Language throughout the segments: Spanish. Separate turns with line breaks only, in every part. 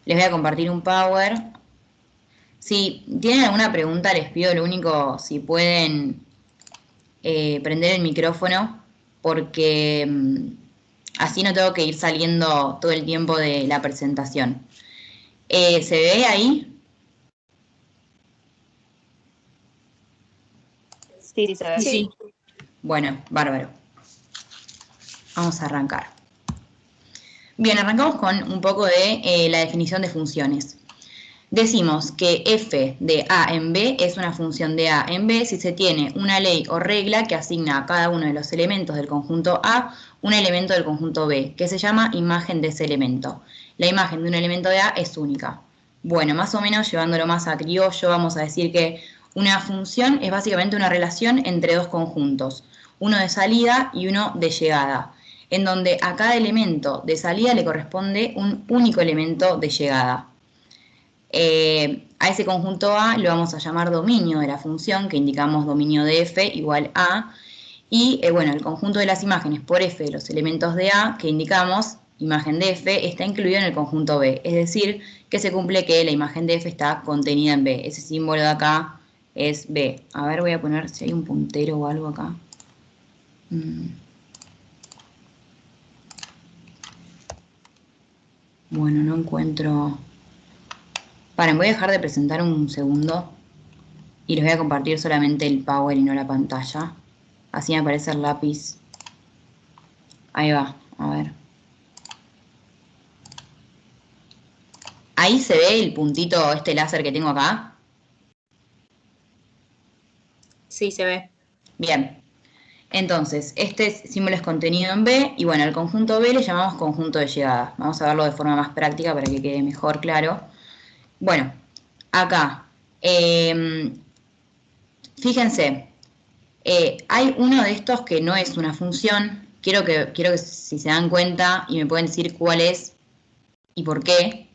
Les voy a compartir un Power. Si tienen alguna pregunta, les pido lo único, si pueden prender el micrófono, porque así no tengo que ir saliendo todo el tiempo de la presentación. ¿Se ve ahí?
Sí, se ve.
Sí. Bueno, bárbaro. Vamos a arrancar. Bien, arrancamos con un poco de la definición de funciones. Decimos que f de a en b es una función de a en b si se tiene una ley o regla que asigna a cada uno de los elementos del conjunto A un elemento del conjunto B, que se llama imagen de ese elemento. La imagen de un elemento de A es única. Bueno, más o menos llevándolo más a criollo, vamos a decir que una función es básicamente una relación entre dos conjuntos, uno de salida y uno de llegada, en donde a cada elemento de salida le corresponde un único elemento de llegada. A ese conjunto A lo vamos a llamar dominio de la función, que indicamos dominio de f igual a, y bueno, el conjunto de las imágenes por f de los elementos de A, que indicamos imagen de f, está incluido en el conjunto B, es decir, que se cumple que la imagen de f está contenida en B. Ese símbolo de acá es B. A ver, voy a poner si hay un puntero o algo acá. Bueno, no encuentro... Paren, voy a dejar de presentar un segundo y les voy a compartir solamente el Power y no la pantalla. Así me aparece el lápiz. Ahí va, a ver. Ahí se ve el puntito, este láser que tengo acá.
Sí, se ve.
Bien. Entonces, este símbolo es contenido en B y bueno, el conjunto B le llamamos conjunto de llegada. Vamos a verlo de forma más práctica para que quede mejor claro. Bueno, acá, fíjense, hay uno de estos que no es una función. Quiero que si se dan cuenta y me pueden decir cuál es y por qué.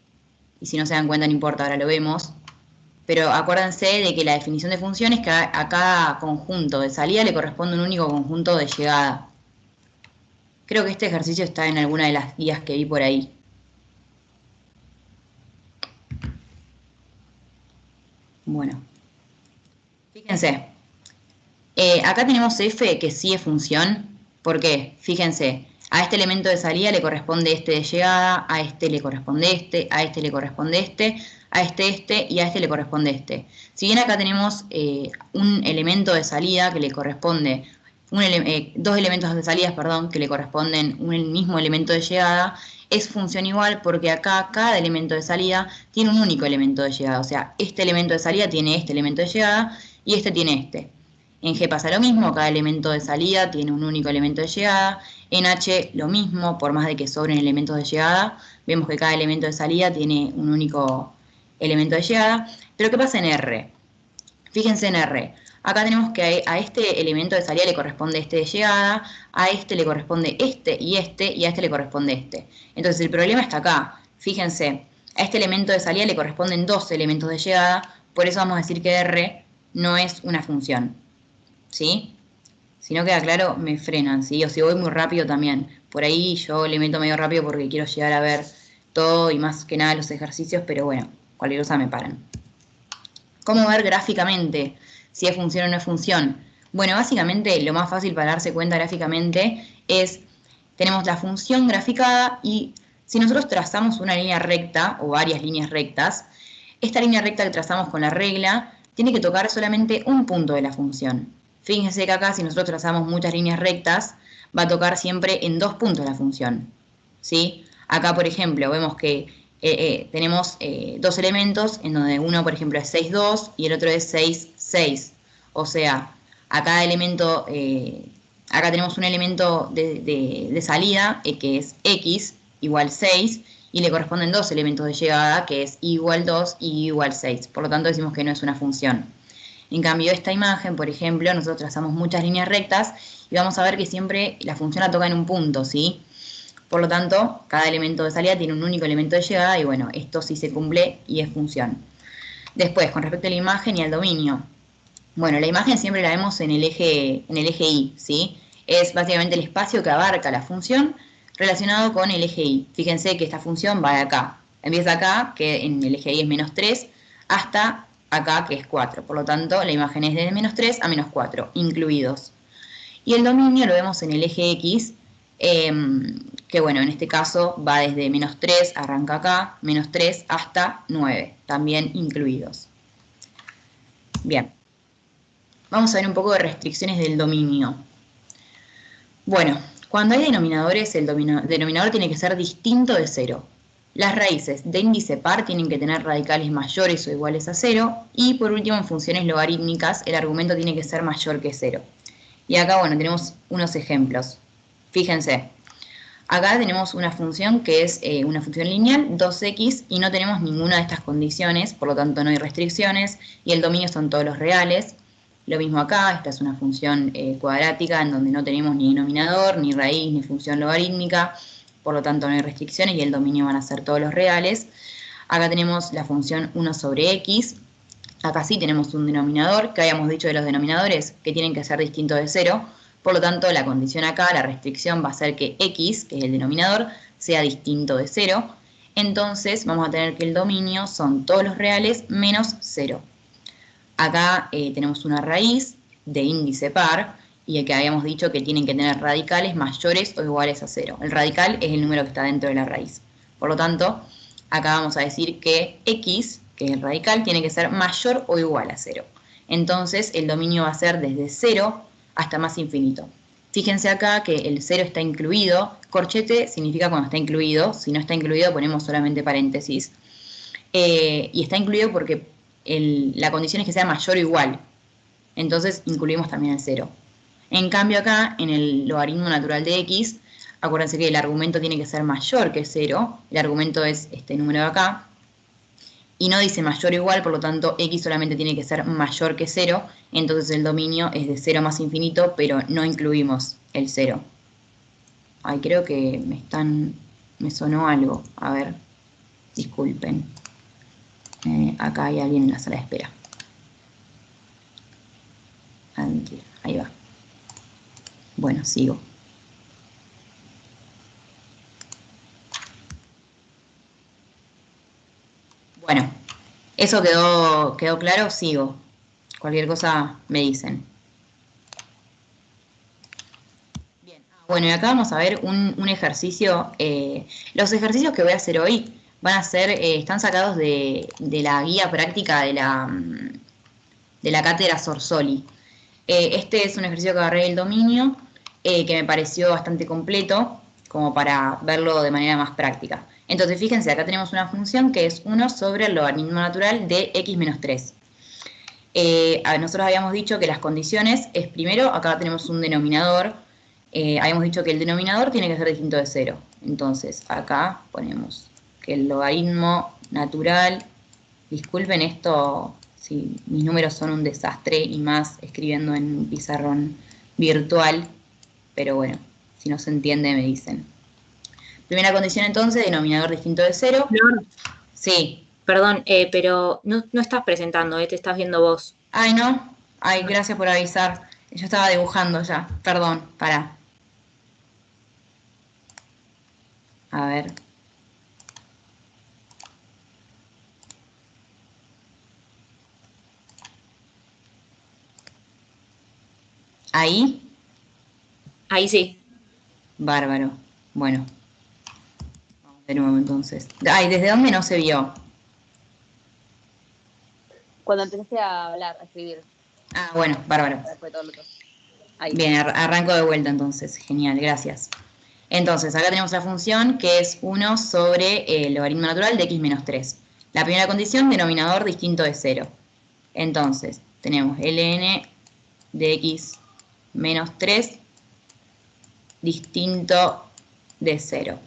Y si no se dan cuenta no importa, ahora lo vemos. Pero acuérdense de que la definición de función es que a cada conjunto de salida le corresponde un único conjunto de llegada. Creo que este ejercicio está en alguna de las guías que vi por ahí. Bueno, fíjense. Acá tenemos f que sí es función. ¿Por qué? Fíjense, a este elemento de salida le corresponde este de llegada, a este le corresponde este, a este le corresponde este, a este y a este le corresponde este. Si bien acá tenemos un elemento de salida que le corresponde, dos elementos de salidas, perdón, que le corresponden un mismo elemento de llegada, es función igual porque acá cada elemento de salida tiene un único elemento de llegada. O sea, este elemento de salida tiene este elemento de llegada y este tiene este. En G pasa lo mismo, cada elemento de salida tiene un único elemento de llegada. En H lo mismo, por más de que sobren elementos de llegada, vemos que cada elemento de salida tiene un único elemento de llegada. Pero ¿qué pasa en R? Fíjense en R. Acá tenemos que a este elemento de salida le corresponde este de llegada, a este le corresponde este, y a este le corresponde este. Entonces el problema está acá. Fíjense, a este elemento de salida le corresponden dos elementos de llegada, por eso vamos a decir que R no es una función. ¿Sí? Si no queda claro, me frenan, ¿sí? O si voy muy rápido también. Por ahí yo le meto medio rápido porque quiero llegar a ver todo y más que nada los ejercicios, pero bueno, cualquier cosa me paran. ¿Cómo ver gráficamente si es función o no es función? Bueno, básicamente lo más fácil para darse cuenta gráficamente es, tenemos la función graficada y si nosotros trazamos una línea recta o varias líneas rectas, esta línea recta que trazamos con la regla tiene que tocar solamente un punto de la función. Fíjense que acá si nosotros trazamos muchas líneas rectas, va a tocar siempre en dos puntos la función. ¿Sí? Acá, por ejemplo, vemos que tenemos dos elementos en donde uno, por ejemplo, es 6, 2 y el otro es 6, 6. O sea, a cada elemento, acá tenemos un elemento de salida que es x igual 6 y le corresponden dos elementos de llegada que es y igual 2 y y igual 6. Por lo tanto, decimos que no es una función. En cambio, esta imagen, por ejemplo, nosotros trazamos muchas líneas rectas y vamos a ver que siempre la función la toca en un punto, ¿sí? Por lo tanto, cada elemento de salida tiene un único elemento de llegada y bueno, esto sí se cumple y es función. Después, con respecto a la imagen y al dominio. Bueno, la imagen siempre la vemos en el eje Y, ¿sí? Es básicamente el espacio que abarca la función relacionado con el eje Y. Fíjense que esta función va de acá Empieza acá, que en el eje Y es menos 3, hasta acá, que es 4. Por lo tanto, la imagen es de menos 3 a menos 4, incluidos. Y el dominio lo vemos en el eje X, que bueno, en este caso va desde menos 3, arranca acá, menos 3 hasta 9, también incluidos. Bien, vamos a ver un poco de restricciones del dominio. Bueno, cuando hay denominadores, el denominador tiene que ser distinto de 0. Las raíces de índice par tienen que tener radicales mayores o iguales a 0. Y por último, en funciones logarítmicas, el argumento tiene que ser mayor que 0. Y acá, bueno, tenemos unos ejemplos. Fíjense, acá tenemos una función que es una función lineal, 2x, y no tenemos ninguna de estas condiciones, por lo tanto no hay restricciones, y el dominio son todos los reales. Lo mismo acá, esta es una función cuadrática en donde no tenemos ni denominador, ni raíz, ni función logarítmica, por lo tanto no hay restricciones y el dominio van a ser todos los reales. Acá tenemos la función 1 sobre x, acá sí tenemos un denominador, que habíamos dicho de los denominadores que tienen que ser distintos de 0, por lo tanto la condición acá, la restricción va a ser que x, que es el denominador, sea distinto de 0, entonces vamos a tener que el dominio son todos los reales menos 0. Acá tenemos una raíz de índice par y el que habíamos dicho que tienen que tener radicales mayores o iguales a 0. El radical es el número que está dentro de la raíz. Por lo tanto, acá vamos a decir que x, que es el radical, tiene que ser mayor o igual a 0. Entonces, el dominio va a ser desde 0 hasta más infinito. Fíjense acá que el 0 está incluido. Corchete significa cuando está incluido. Si no está incluido, ponemos solamente paréntesis. Y está incluido porque la condición es que sea mayor o igual. Entonces incluimos también el 0. En cambio acá, en el logaritmo natural de x, acuérdense que el argumento tiene que ser mayor que 0. El argumento es este número de acá. Y no dice mayor o igual, por lo tanto x solamente tiene que ser mayor que 0. Entonces el dominio es de 0 más infinito, pero no incluimos el 0. Ay, creo que me sonó algo. A ver, disculpen. Acá hay alguien en la sala de espera. Ahí va. Bueno, sigo. Bueno, eso quedó claro, sigo. Cualquier cosa me dicen. Bien. Bueno, y acá vamos a ver un ejercicio. Los ejercicios que voy a hacer hoy van a ser, están sacados de la guía práctica de la cátedra Sorsoli. Este es un ejercicio que agarré del dominio, que me pareció bastante completo, como para verlo de manera más práctica. Entonces, fíjense, acá tenemos una función que es 1 sobre el logaritmo natural de x menos 3. Nosotros habíamos dicho que las condiciones es, primero, acá tenemos un denominador. Habíamos dicho que el denominador tiene que ser distinto de 0. Entonces, acá ponemos que el logaritmo natural, disculpen esto, si mis números son un desastre y más escribiendo en un pizarrón virtual, pero bueno, si no se entiende me dicen. Primera condición entonces, denominador distinto de 0.
Flor,
Sí.
perdón, pero no estás presentando, te estás viendo vos.
Ay, no. Ay, gracias por avisar. Yo estaba dibujando ya. Perdón, pará. A ver. Ahí.
Ahí sí.
Bárbaro. Bueno. Vamos de nuevo entonces. Ay, ¿desde dónde no se vio?
Cuando empezaste a hablar, a escribir.
Ah, bueno, bárbaro.
Fue todo lo otro. Ahí.
Bien, arranco de vuelta entonces. Genial, gracias. Entonces, acá tenemos la función que es 1 sobre el logaritmo natural de x menos 3. La primera condición, denominador distinto de 0. Entonces, tenemos ln de x menos 3 distinto de 0.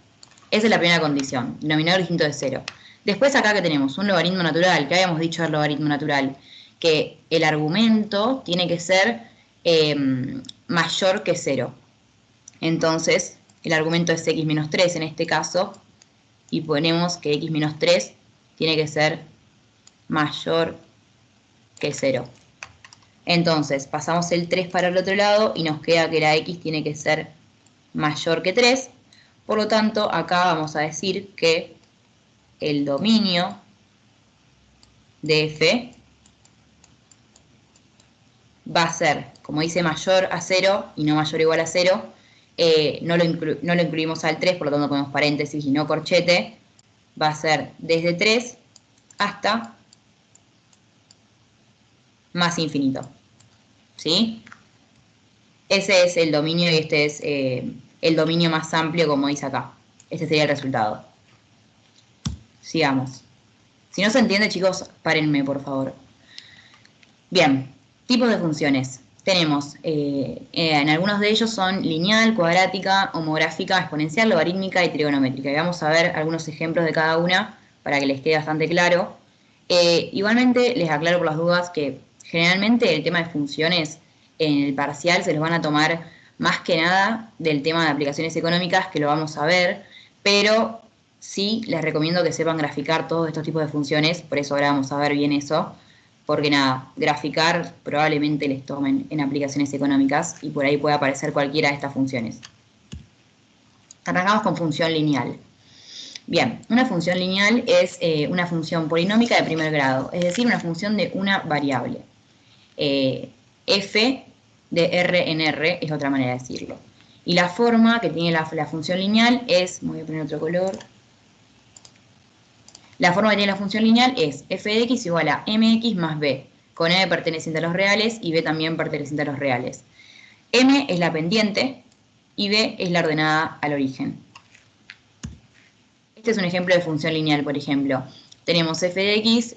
Esa es la primera condición, denominador distinto de 0. Después acá que tenemos un logaritmo natural, que habíamos dicho del logaritmo natural, que el argumento tiene que ser mayor que 0. Entonces, el argumento es x menos 3 en este caso, y ponemos que x menos 3 tiene que ser mayor que 0. Entonces, pasamos el 3 para el otro lado y nos queda que la x tiene que ser mayor que 3. Por lo tanto, acá vamos a decir que el dominio de F va a ser, como dice mayor a 0 y no mayor o igual a 0, no lo incluimos al 3, por lo tanto ponemos paréntesis y no corchete, va a ser desde 3 hasta más infinito. ¿Sí? Ese es el dominio y este es el dominio más amplio, como dice acá. Este sería el resultado. Sigamos. Si no se entiende, chicos, párenme, por favor. Bien, tipos de funciones. Tenemos, en algunos de ellos son lineal, cuadrática, homográfica, exponencial, logarítmica y trigonométrica. Y vamos a ver algunos ejemplos de cada una para que les quede bastante claro. Igualmente, les aclaro por las dudas que generalmente el tema de funciones en el parcial se los van a tomar más que nada del tema de aplicaciones económicas, que lo vamos a ver, pero sí les recomiendo que sepan graficar todos estos tipos de funciones, por eso ahora vamos a ver bien eso, porque nada, graficar probablemente les tomen en aplicaciones económicas y por ahí puede aparecer cualquiera de estas funciones. Arrancamos con función lineal. Bien, una función lineal es una función polinómica de primer grado, es decir, una función de una variable. F de R en R es otra manera de decirlo. Y la forma que tiene la función lineal es, voy a poner otro color. La forma que tiene la función lineal es f de x igual a mx más b, con m perteneciente a los reales y b también perteneciente a los reales. M es la pendiente y b es la ordenada al origen. Este es un ejemplo de función lineal, por ejemplo. Tenemos f de x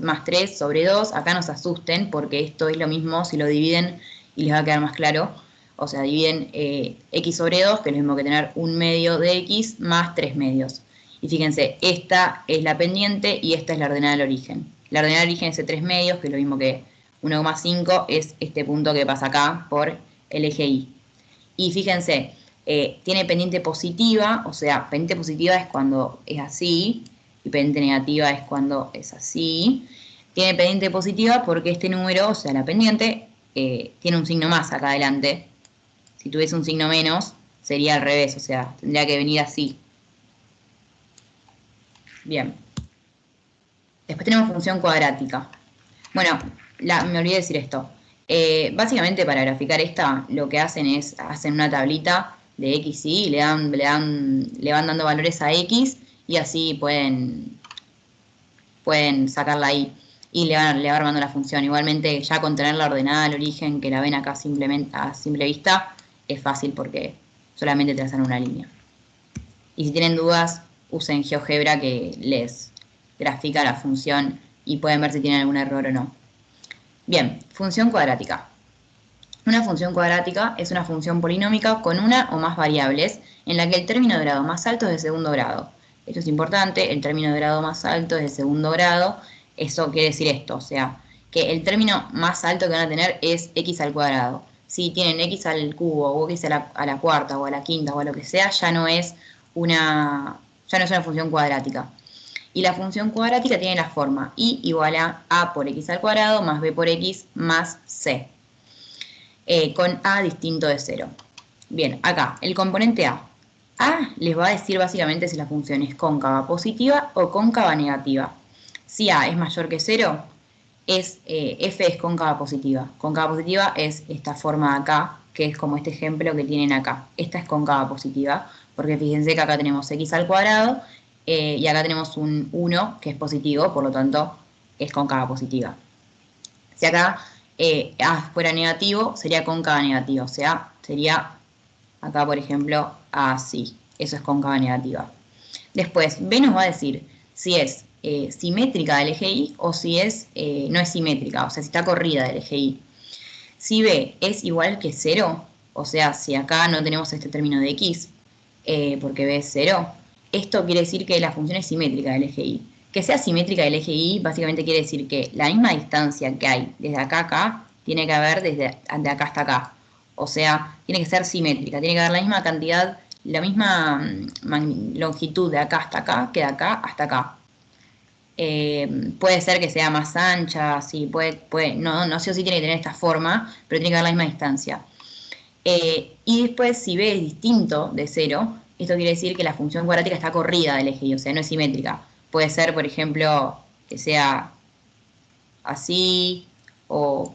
más 3 sobre 2. Acá no se asusten porque esto es lo mismo si lo dividen y les va a quedar más claro. O sea, dividen x sobre 2, que es lo mismo que tener un medio de x más 3 medios. Y fíjense, esta es la pendiente y esta es la ordenada al origen. La ordenada al origen es de 3 medios, que es lo mismo que 1,5, es este punto que pasa acá por el eje Y. Y fíjense, tiene pendiente positiva, o sea, pendiente positiva es cuando es así, y pendiente negativa es cuando es así. Tiene pendiente positiva porque este número, o sea, la pendiente, tiene un signo más acá adelante. Si tuviese un signo menos, sería al revés, o sea, tendría que venir así. Bien. Después tenemos función cuadrática. Bueno, me olvidé decir esto. Básicamente para graficar esta, lo que hacen es, hacen una tablita de x y y le van dando valores a x y así pueden sacarla ahí y le va armando la función. Igualmente ya con tenerla ordenada al origen, que la ven acá simplemente a simple vista, es fácil porque solamente trazan una línea. Y si tienen dudas, usen GeoGebra que les grafica la función y pueden ver si tienen algún error o no. Bien, función cuadrática. Una función cuadrática es una función polinómica con una o más variables en la que el término de grado más alto es de segundo grado. Esto es importante, el término de grado más alto es de segundo grado. Eso quiere decir esto, o sea, que el término más alto que van a tener es x al cuadrado. Si tienen x al cubo o x a la cuarta o a la quinta o a lo que sea, ya no es una función cuadrática. Y la función cuadrática tiene la forma y igual a por x al cuadrado más b por x más c, con a distinto de 0. Bien, acá, el componente a. A les va a decir básicamente si la función es cóncava positiva o cóncava negativa. Si a es mayor que 0, f es cóncava positiva. Cóncava positiva es esta forma de acá, que es como este ejemplo que tienen acá. Esta es cóncava positiva, porque fíjense que acá tenemos x al cuadrado, y acá tenemos un 1 que es positivo, por lo tanto es cóncava positiva. Si acá A fuera negativo, sería cóncava negativa, o sea, sería acá, por ejemplo, así. Eso es cóncava negativa. Después, B nos va a decir si es simétrica del eje Y o si no es simétrica, o sea, si está corrida del eje Y. Si B es igual que 0, o sea, si acá no tenemos este término de x, porque B es 0, esto quiere decir que la función es simétrica del eje Y. Que sea simétrica del eje Y básicamente quiere decir que la misma distancia que hay desde acá a acá, tiene que haber desde de acá hasta acá. O sea, tiene que ser simétrica, tiene que haber la misma cantidad, la misma longitud de acá hasta acá que de acá hasta acá. Puede ser que sea más ancha, sí, no sé si tiene que tener esta forma, pero tiene que haber la misma distancia. Y después, si B es distinto de 0, esto quiere decir que la función cuadrática está corrida del eje Y, o sea, no es simétrica. Puede ser, por ejemplo, que sea así, o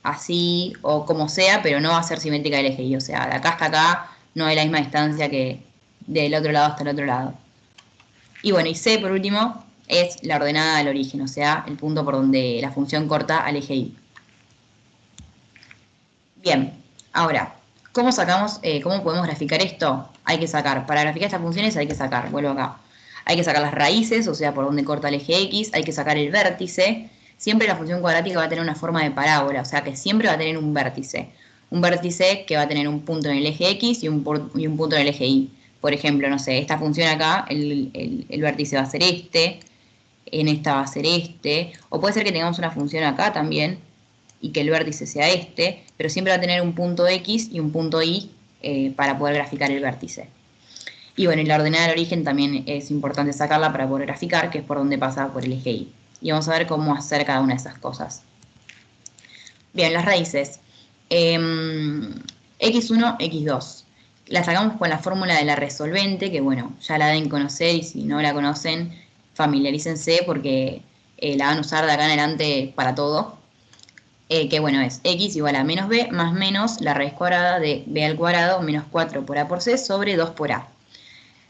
así, o como sea, pero no va a ser simétrica del eje Y. O sea, de acá hasta acá no hay la misma distancia que del otro lado hasta el otro lado. Y bueno, y C, por último, es la ordenada del origen, o sea, el punto por donde la función corta al eje Y. Bien, ahora, ¿cómo sacamos, cómo podemos graficar esto? Hay que sacar, para graficar estas funciones hay que sacar, vuelvo acá. Hay que sacar las raíces, o sea, por donde corta el eje X, hay que sacar el vértice. Siempre la función cuadrática va a tener una forma de parábola, o sea que siempre va a tener un vértice. Un vértice que va a tener un punto en el eje X y un punto en el eje Y. Por ejemplo, no sé, esta función acá, el vértice va a ser este, en esta va a ser este, o puede ser que tengamos una función acá también, y que el vértice sea este, pero siempre va a tener un punto X y un punto Y para poder graficar el vértice. Y bueno, y la ordenada del origen también es importante sacarla para poder graficar, que es por donde pasa por el eje Y. Y vamos a ver cómo hacer cada una de esas cosas. Bien, las raíces. X1, X2. La sacamos con la fórmula de la resolvente, que bueno, ya la deben conocer y si no la conocen, familiarícense porque la van a usar de acá en adelante para todo. Que bueno, es x igual a menos b más menos la raíz cuadrada de b al cuadrado menos 4 por a por c sobre 2 por a.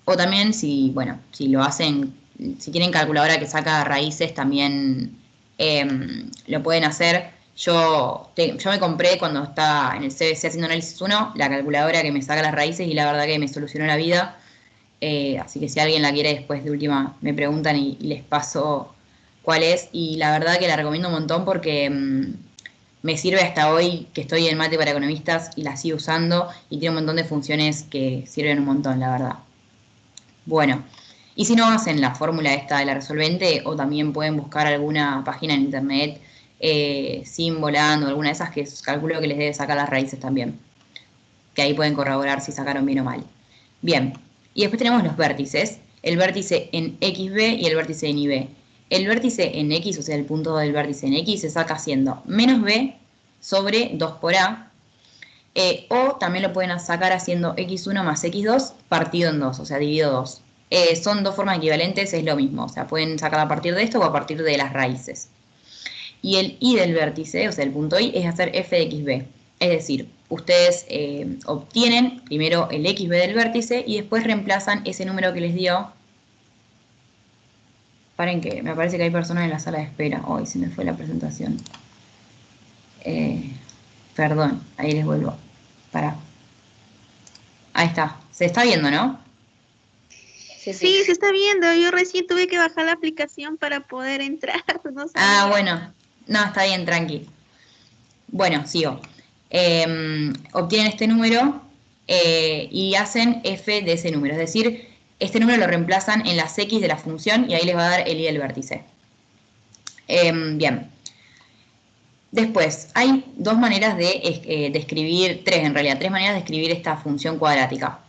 O también, si, bueno, si lo hacen, si tienen calculadora que saca raíces, también lo pueden hacer. Yo me compré cuando estaba en el CBC haciendo análisis 1, la calculadora que me saca las raíces y la verdad que me solucionó la vida. Así que si alguien la quiere después de última me preguntan y les paso cuál es. Y la verdad que la recomiendo un montón porque me sirve hasta hoy que estoy en Mate para Economistas y la sigo usando y tiene un montón de funciones que sirven un montón, la verdad. Bueno, y si no hacen la fórmula esta de la resolvente o también pueden buscar alguna página en internet, Simbolando, alguna de esas que calculo que les debe sacar las raíces también. Que ahí pueden corroborar si sacaron bien o mal. Bien, y después tenemos los vértices. El vértice en XB y el vértice en YB. El vértice en X, o sea, el punto del vértice en X, se saca haciendo menos B sobre 2 por A. O también lo pueden sacar haciendo X1 más X2 partido en 2, o sea, dividido 2. Son dos formas equivalentes, es lo mismo. O sea, pueden sacar a partir de esto o a partir de las raíces. Y el Y del vértice, o sea, el punto Y, es hacer f de xb. Es decir, ustedes obtienen primero el xb del vértice y después reemplazan ese número que les dio. Paren que me parece que hay personas en la sala de espera. Hoy se me fue la presentación. Perdón, ahí les vuelvo. Pará. Ahí está. Se está viendo, ¿no?
Sí,
Sí, se está viendo. Yo recién tuve que bajar la aplicación para poder entrar. No sabía.
Ah, bueno. No, está bien, tranqui. Bueno, sigo. Obtienen este número y hacen f de ese número. Es decir, este número lo reemplazan en las x de la función y ahí les va a dar el y del vértice. Bien. Después, hay dos maneras de escribir, tres maneras de escribir esta función cuadrática.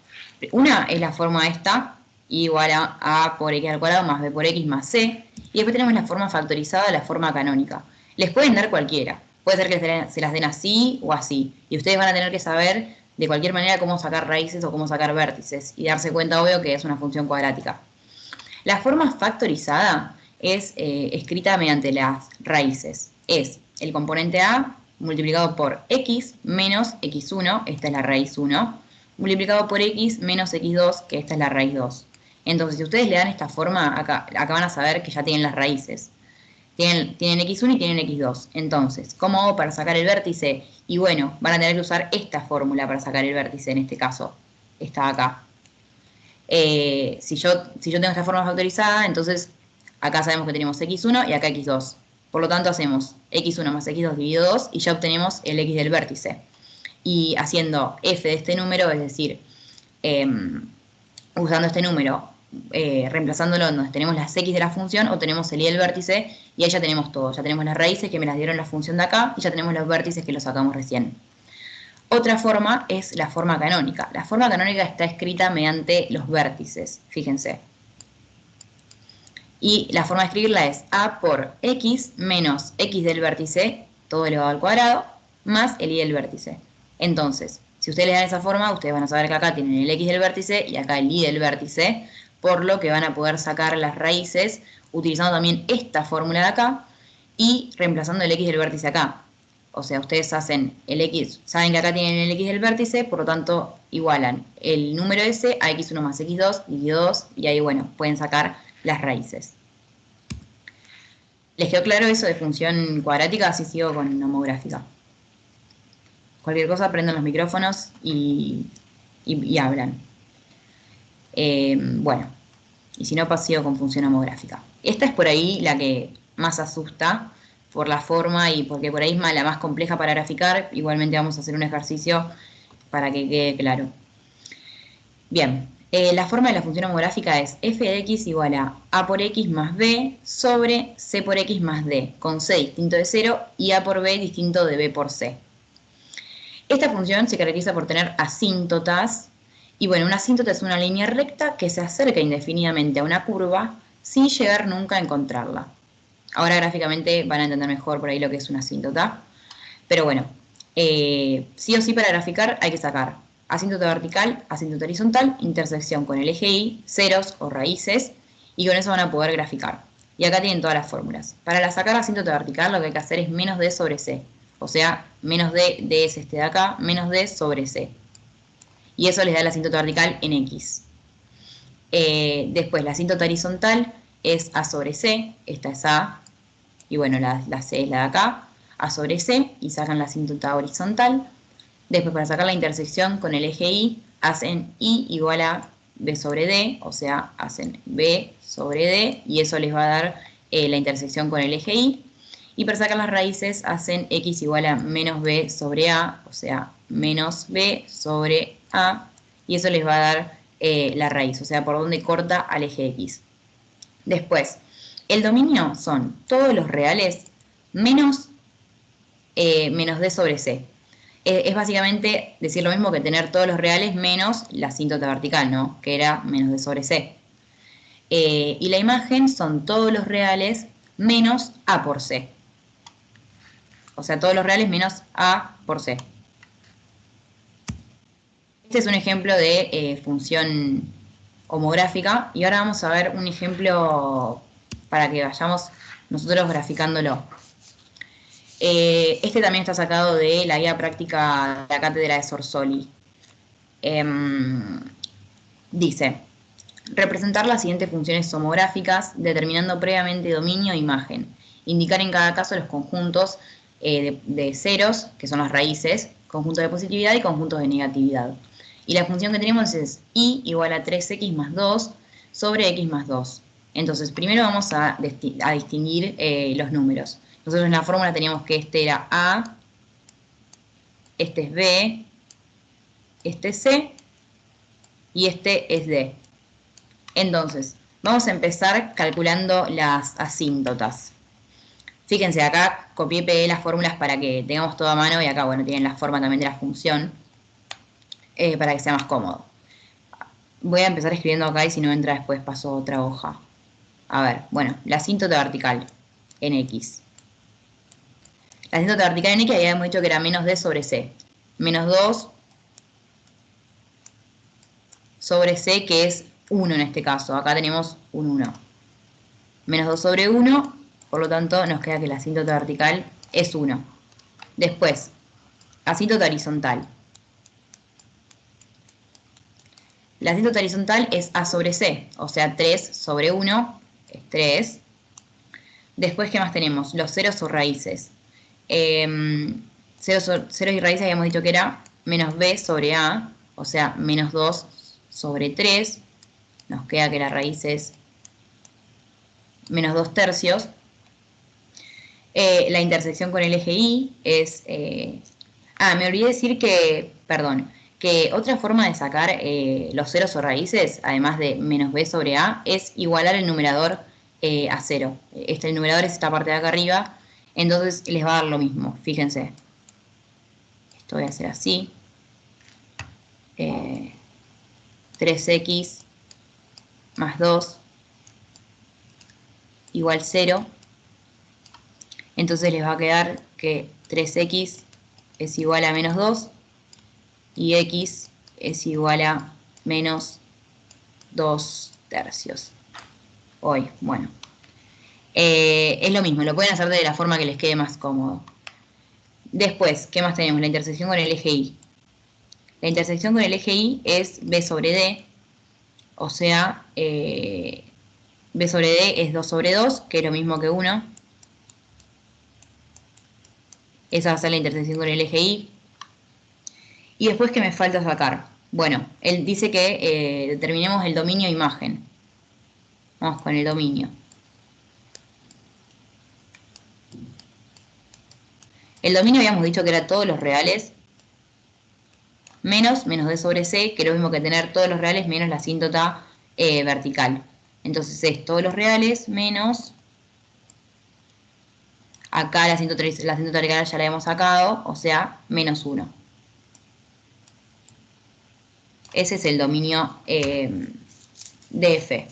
Una es la forma esta, y igual a por x al cuadrado más b por x más c. Y después tenemos la forma factorizada, la forma canónica. Les pueden dar cualquiera. Puede ser que se las den así o así. Y ustedes van a tener que saber de cualquier manera cómo sacar raíces o cómo sacar vértices. Y darse cuenta, obvio, que es una función cuadrática. La forma factorizada es escrita mediante las raíces. Es el componente a multiplicado por x menos x1, esta es la raíz 1, multiplicado por x menos x2, que esta es la raíz 2. Entonces, si ustedes le dan esta forma, acá van a saber que ya tienen las raíces. Tienen x1 y tienen x2. Entonces, ¿cómo hago para sacar el vértice? Y bueno, van a tener que usar esta fórmula para sacar el vértice, en este caso. Está acá. Si yo tengo esta forma factorizada, entonces acá sabemos que tenemos x1 y acá x2. Por lo tanto, hacemos x1 más x2 dividido 2 y ya obtenemos el x del vértice. Y haciendo f de este número, es decir, usando este número, reemplazándolo donde tenemos las x de la función, obtenemos el y del vértice y ahí ya tenemos todo. Ya tenemos las raíces que me las dieron la función de acá y ya tenemos los vértices que los sacamos recién. Otra forma es la forma canónica. La forma canónica está escrita mediante los vértices, fíjense. Y la forma de escribirla es a por x menos x del vértice, todo elevado al cuadrado, más el y del vértice. Entonces, si ustedes le dan esa forma, ustedes van a saber que acá tienen el x del vértice y acá el y del vértice, por lo que van a poder sacar las raíces utilizando también esta fórmula de acá y reemplazando el x del vértice acá. O sea, ustedes hacen el x, saben que acá tienen el x del vértice, por lo tanto igualan el número ese a x1 más x2, y2, y ahí, bueno, pueden sacar las raíces. ¿Les quedó claro eso de función cuadrática? Así sigo con homográfica. Cualquier cosa, prendan los micrófonos y hablan. Bueno, y si no, sigo con función homográfica. Esta es por ahí la que más asusta por la forma y porque por ahí es la más compleja para graficar. Igualmente vamos a hacer un ejercicio para que quede claro. Bien, la forma de la función homográfica es f de x igual a por x más b sobre c por x más d, con c distinto de 0 y a por b distinto de b por c. Esta función se caracteriza por tener asíntotas, y bueno, una asíntota es una línea recta que se acerca indefinidamente a una curva sin llegar nunca a encontrarla. Ahora gráficamente van a entender mejor por ahí lo que es una asíntota. Pero bueno, sí o sí para graficar hay que sacar asíntota vertical, asíntota horizontal, intersección con el eje Y, ceros o raíces, y con eso van a poder graficar. Y acá tienen todas las fórmulas. Para sacar la asíntota vertical lo que hay que hacer es menos d sobre c. O sea, menos d es este de acá, menos d sobre c. Y eso les da la asíntota vertical en x. Después la asíntota horizontal es a sobre c, esta es a, y bueno, la c es la de acá, a sobre c, y sacan la asíntota horizontal. Después para sacar la intersección con el eje Y, hacen Y igual a b sobre d, o sea, hacen b sobre d, y eso les va a dar la intersección con el eje Y. Y para sacar las raíces hacen x igual a menos b sobre a, o sea, menos b sobre a, y eso les va a dar la raíz, o sea, por donde corta al eje x. Después, el dominio son todos los reales menos d sobre c. Es básicamente decir lo mismo que tener todos los reales menos la asíntota vertical, ¿no? Que era menos d sobre c. Y la imagen son todos los reales menos a por c. O sea, todos los reales menos a por c. Este es un ejemplo de función homográfica. Y ahora vamos a ver un ejemplo para que vayamos nosotros graficándolo. Este también está sacado de la guía práctica de la cátedra de Sorsoli. Dice, representar las siguientes funciones homográficas determinando previamente dominio e imagen. Indicar en cada caso los conjuntos de ceros, que son las raíces, conjuntos de positividad y conjuntos de negatividad. Y la función que tenemos es y igual a 3x más 2 sobre x más 2. Entonces, primero vamos a distinguir los números. Nosotros en la fórmula teníamos que este era A, este es B, este es C y este es D. Entonces, vamos a empezar calculando las asíntotas. Fíjense, acá copié y pegué las fórmulas para que tengamos todo a mano y acá, bueno, tienen la forma también de la función para que sea más cómodo. Voy a empezar escribiendo acá y si no entra después paso a otra hoja. A ver, bueno, la asíntota vertical en X. La asíntota vertical en X habíamos dicho que era menos D sobre C. Menos 2 sobre C, que es 1 en este caso. Acá tenemos un 1. Menos 2 sobre 1, por lo tanto nos queda que la asíntota vertical es 1. Después, asíntota horizontal. La asíntota horizontal es A sobre C, o sea 3 sobre 1 es 3. Después, ¿qué más tenemos? Los ceros o raíces. Ceros y raíces habíamos dicho que era menos B sobre A, o sea menos 2 sobre 3. Nos queda que la raíz es menos 2 tercios. La intersección con el eje Y es... me olvidé decir que, perdón, que otra forma de sacar los ceros o raíces, además de menos b sobre a, es igualar el numerador a 0. El numerador es esta parte de acá arriba, entonces les va a dar lo mismo, fíjense. Esto voy a hacer así. 3x más 2 igual 0. Entonces les va a quedar que 3x es igual a menos 2 y x es igual a menos 2 tercios. Hoy, bueno. Es lo mismo, lo pueden hacer de la forma que les quede más cómodo. Después, ¿qué más tenemos? La intersección con el eje Y. La intersección con el eje Y es B sobre D, o sea, B sobre D es 2 sobre 2, que es lo mismo que 1. Esa va a ser la intersección con el eje Y. Y después, ¿qué me falta sacar? Bueno, él dice que determinemos el dominio imagen. Vamos con el dominio. El dominio habíamos dicho que era todos los reales menos D sobre C, que es lo mismo que tener todos los reales menos la asíntota vertical. Entonces es todos los reales menos, acá la asíntota vertical ya la hemos sacado, o sea, menos 1. Ese es el dominio de F.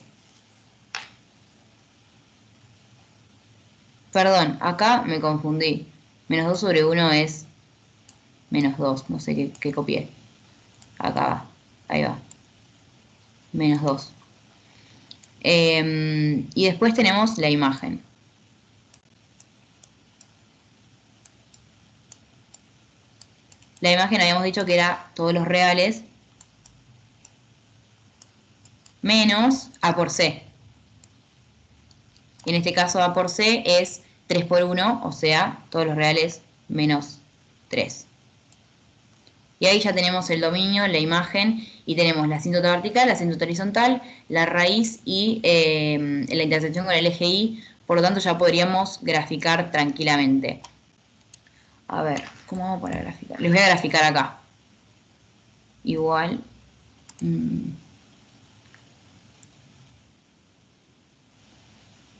Perdón, acá me confundí. Menos 2 sobre 1 es menos 2, no sé qué copié. Acá va, ahí va. Menos 2. Y después tenemos la imagen. La imagen habíamos dicho que era todos los reales menos A por C. Y en este caso A por C es 3 por 1, o sea, todos los reales menos 3. Y ahí ya tenemos el dominio, la imagen, y tenemos la asíntota vertical, la asíntota horizontal, la raíz y la intersección con el eje Y. Por lo tanto, ya podríamos graficar tranquilamente. A ver, ¿cómo hago para graficar? Les voy a graficar acá. Igual.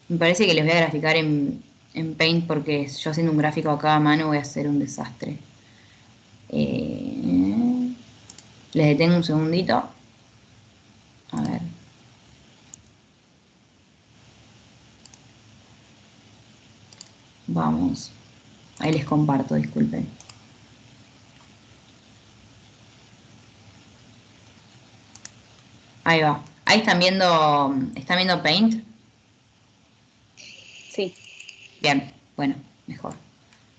Me parece que les voy a graficar en Paint porque yo haciendo un gráfico acá a mano voy a hacer un desastre. Les detengo un segundito. A ver. Vamos. Ahí les comparto, disculpen. Ahí va. Ahí ¿están viendo Paint?
Sí.
Bien, bueno, mejor.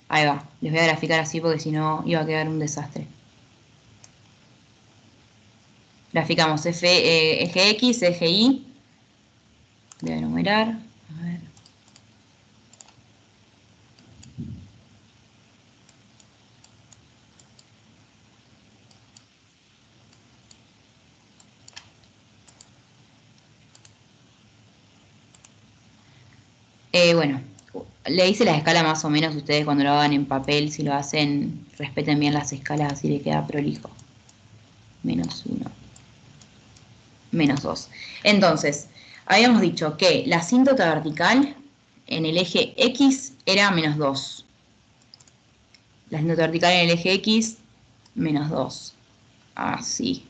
Ahí va. Les voy a graficar así porque si no iba a quedar un desastre. Graficamos eje X, eje Y. Voy a enumerar. A ver. Bueno, le hice la escala más o menos. Ustedes cuando lo hagan en papel, si lo hacen, respeten bien las escalas, así le queda prolijo. Menos 1. Menos 2. Entonces, habíamos dicho que la asíntota vertical en el eje X era menos 2. La asíntota vertical en el eje X, menos 2. Así.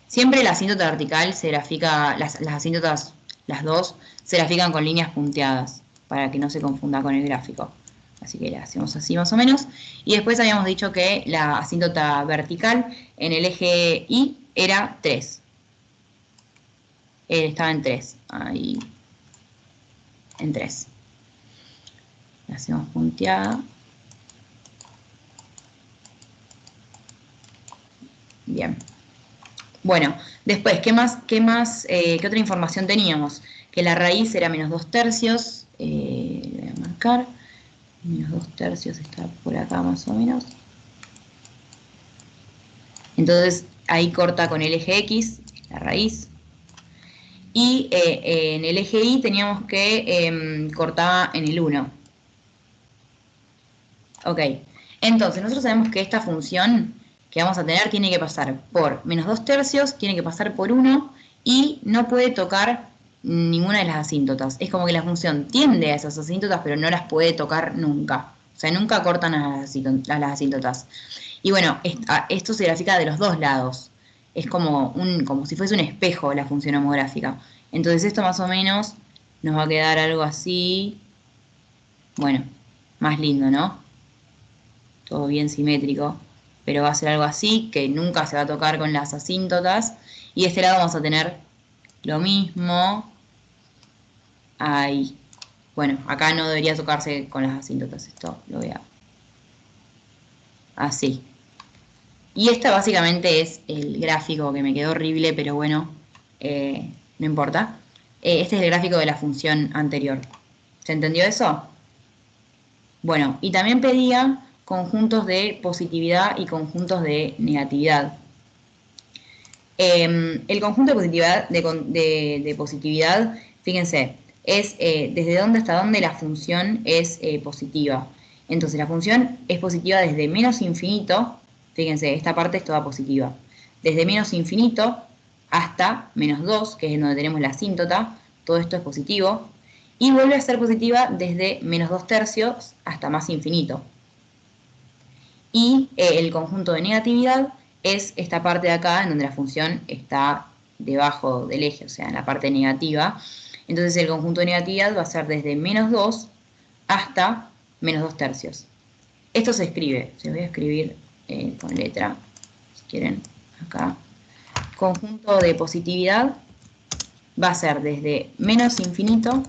Siempre la asíntota vertical se grafica, las asíntotas, las dos, se grafican con líneas punteadas, para que no se confunda con el gráfico. Así que la hacemos así más o menos. Y después habíamos dicho que la asíntota vertical en el eje Y era 3. Estaba en 3. Ahí. En 3. La hacemos punteada. Bien. Bueno, después, ¿qué otra información teníamos? Que la raíz era menos 2 tercios. Lo voy a marcar. Menos 2 tercios está por acá más o menos. Entonces, ahí corta con el eje X, la raíz. Y en el eje Y teníamos que cortaba en el 1. Ok, entonces nosotros sabemos que esta función que vamos a tener tiene que pasar por menos 2 tercios, tiene que pasar por 1 y no puede tocar ninguna de las asíntotas. Es como que la función tiende a esas asíntotas, pero no las puede tocar nunca. O sea, nunca cortan a las asíntotas. Y bueno, esto se grafica de los dos lados. Es como si fuese un espejo la función homográfica. Entonces esto más o menos nos va a quedar algo así. Bueno, más lindo, ¿no? Todo bien simétrico. Pero va a ser algo así, que nunca se va a tocar con las asíntotas. Y de este lado vamos a tener Lo mismo ahí. Bueno, acá no debería tocarse con las asíntotas. Esto lo voy a... Así. Y esta básicamente es el gráfico que me quedó horrible, pero bueno, no importa. Este es el gráfico de la función anterior. ¿Se entendió eso? Bueno, y también pedía conjuntos de positividad y conjuntos de negatividad. El conjunto de positividad, de positividad, fíjense, es desde dónde hasta dónde la función es positiva. Entonces la función es positiva desde menos infinito, fíjense, esta parte es toda positiva, desde menos infinito hasta menos 2, que es en donde tenemos la asíntota, todo esto es positivo, y vuelve a ser positiva desde menos 2 tercios hasta más infinito. Y el conjunto de negatividad es esta parte de acá, en donde la función está debajo del eje, o sea, en la parte negativa. Entonces el conjunto de negatividad va a ser desde menos 2 hasta menos 2 tercios. Esto se escribe, se voy a escribir con letra, si quieren, acá. Conjunto de positividad va a ser desde menos infinito,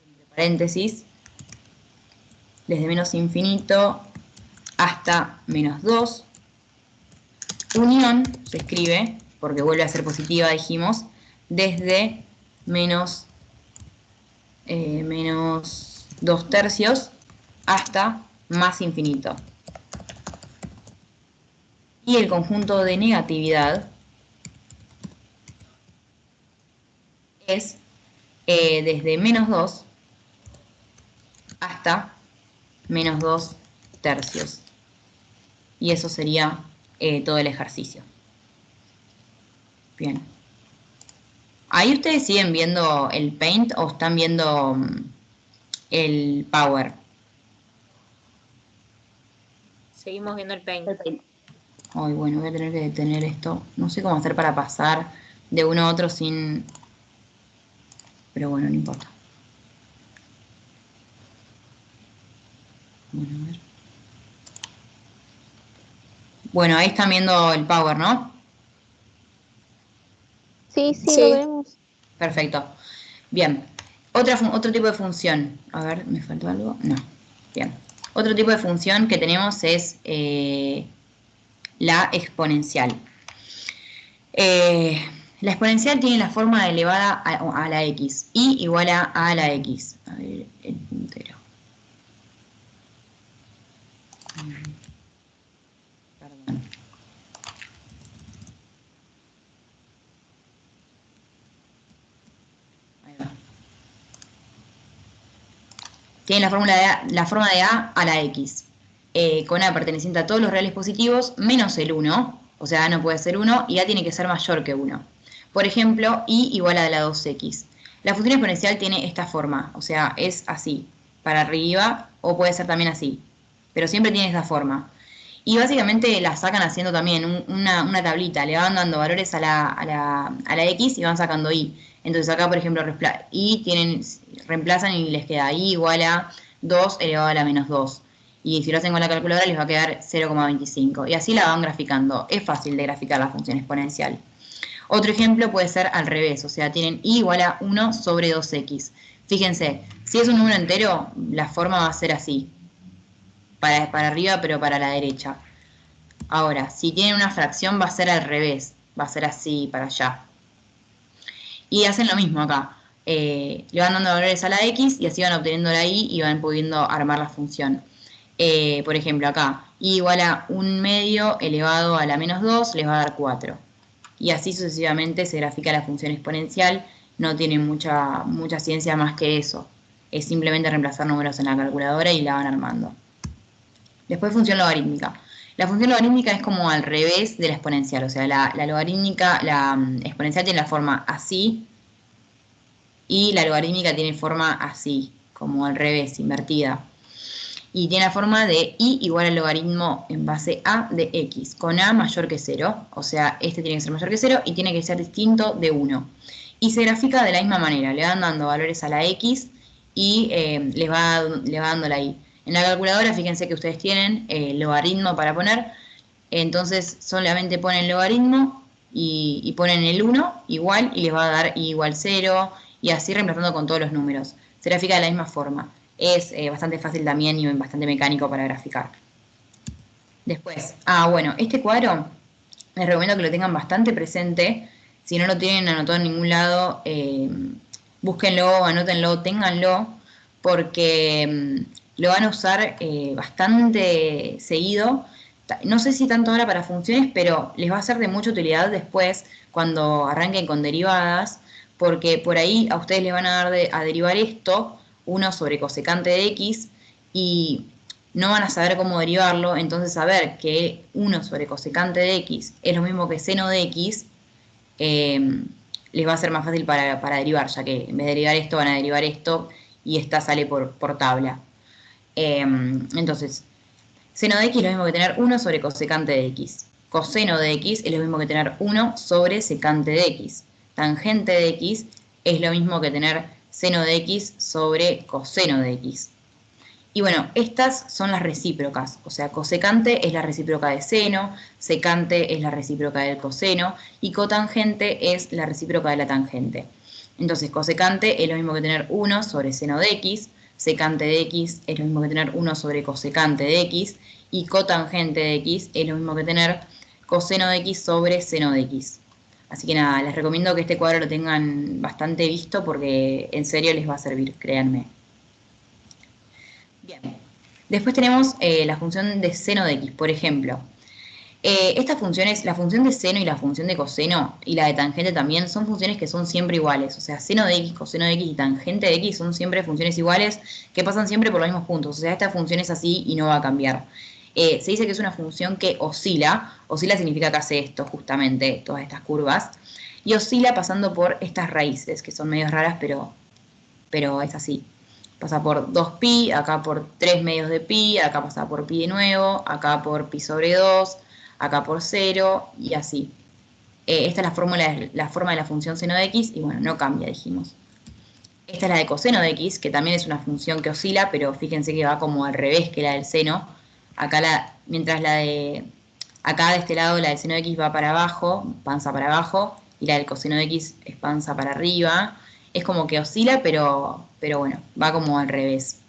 entre paréntesis, desde menos infinito hasta menos 2, unión, se escribe, porque vuelve a ser positiva, dijimos, desde menos 2 tercios hasta más infinito. Y el conjunto de negatividad es desde menos 2 hasta menos 2 tercios. Y eso sería todo el ejercicio. Bien. ¿Ahí ustedes siguen viendo el Paint o están viendo el Power?
Seguimos viendo el Paint.
Ay, bueno, voy a tener que detener esto. No sé cómo hacer para pasar de uno a otro sin... Pero bueno, no importa. Bueno, a ver. Bueno, ahí están viendo el Power, ¿no?
Sí, sí,
Sí.
lo vemos.
Perfecto. Bien. Otro tipo de función. A ver, ¿me faltó algo? No. Bien. Otro tipo de función que tenemos es la exponencial. La exponencial tiene la forma elevada a la x. Y igual a la x. A ver, el puntero. Perdón. Ahí va. Tiene la forma de a la x, con a perteneciente a todos los reales positivos, menos el 1, o sea, a no puede ser 1, y a tiene que ser mayor que 1. Por ejemplo, y igual a la 2x. La función exponencial tiene esta forma, o sea, es así, para arriba, o puede ser también así, pero siempre tiene esta forma. Y básicamente la sacan haciendo también una tablita, le van dando valores a la x y van sacando y. Entonces acá, por ejemplo, reemplazan y les queda y igual a 2 elevado a la menos 2. Y si lo hacen con la calculadora les va a quedar 0,25. Y así la van graficando. Es fácil de graficar la función exponencial. Otro ejemplo puede ser al revés, o sea, tienen y igual a 1 sobre 2x. Fíjense, si es un número entero, la forma va a ser así. Para arriba, pero para la derecha. Ahora, si tienen una fracción va a ser al revés, va a ser así, para allá. Y hacen lo mismo acá. Le van dando valores a la x y así van obteniendo la y y van pudiendo armar la función. Por ejemplo, acá, y igual a 1/2 elevado a la menos 2 les va a dar 4. Y así sucesivamente se grafica la función exponencial. No tiene mucha ciencia más que eso. Es simplemente reemplazar números en la calculadora y la van armando. Después función logarítmica. La función logarítmica es como al revés de la exponencial, o sea, la logarítmica, la exponencial tiene la forma así y la logarítmica tiene forma así, como al revés, invertida. Y tiene la forma de y igual al logaritmo en base a de x, con a mayor que 0, o sea, este tiene que ser mayor que 0 y tiene que ser distinto de 1. Y se grafica de la misma manera, le van dando valores a la x y le va dando la y. En la calculadora, fíjense que ustedes tienen el logaritmo para poner, entonces solamente ponen logaritmo y ponen el 1 igual y les va a dar i igual 0 y así reemplazando con todos los números. Se grafica de la misma forma. Es bastante fácil también y bastante mecánico para graficar. Después, bueno, este cuadro les recomiendo que lo tengan bastante presente. Si no lo tienen anotado en ningún lado, búsquenlo, anótenlo, ténganlo, porque lo van a usar bastante seguido. No sé si tanto ahora para funciones, pero les va a ser de mucha utilidad después cuando arranquen con derivadas, porque por ahí a ustedes les van a dar a derivar esto, 1 sobre cosecante de x, y no van a saber cómo derivarlo, entonces saber que 1 sobre cosecante de x es lo mismo que seno de x, les va a ser más fácil para derivar, ya que en vez de derivar esto van a derivar esto y esta sale por tabla. Entonces, seno de x es lo mismo que tener 1 sobre cosecante de x. Coseno de x es lo mismo que tener 1 sobre secante de x. Tangente de x es lo mismo que tener seno de x sobre coseno de x. Y bueno, estas son las recíprocas, o sea, cosecante es la recíproca de seno, secante es la recíproca del coseno y cotangente es la recíproca de la tangente. Entonces, cosecante es lo mismo que tener 1 sobre seno de x, secante de x es lo mismo que tener 1 sobre cosecante de x y cotangente de x es lo mismo que tener coseno de x sobre seno de x. Así que nada, les recomiendo que este cuadro lo tengan bastante visto porque en serio les va a servir, créanme. Bien, después tenemos la función de seno de x, por ejemplo. Estas funciones, la función de seno y la función de coseno y la de tangente también son funciones que son siempre iguales. O sea, seno de x, coseno de x y tangente de x son siempre funciones iguales que pasan siempre por los mismos puntos. O sea, esta función es así y no va a cambiar. Se dice que es una función que oscila. Oscila significa que hace esto justamente, todas estas curvas. Y oscila pasando por estas raíces, que son medio raras, pero es así. Pasa por 2pi, acá por 3 medios de pi, acá pasa por pi de nuevo, acá por pi sobre 2, acá por 0 y así. Esta es la forma de la función seno de x y bueno, no cambia, dijimos. Esta es la de coseno de x, que también es una función que oscila, pero fíjense que va como al revés que la del seno. Acá mientras acá de este lado la del seno de x va para abajo, panza para abajo, y la del coseno de x es panza para arriba. Es como que oscila, pero bueno, va como al revés.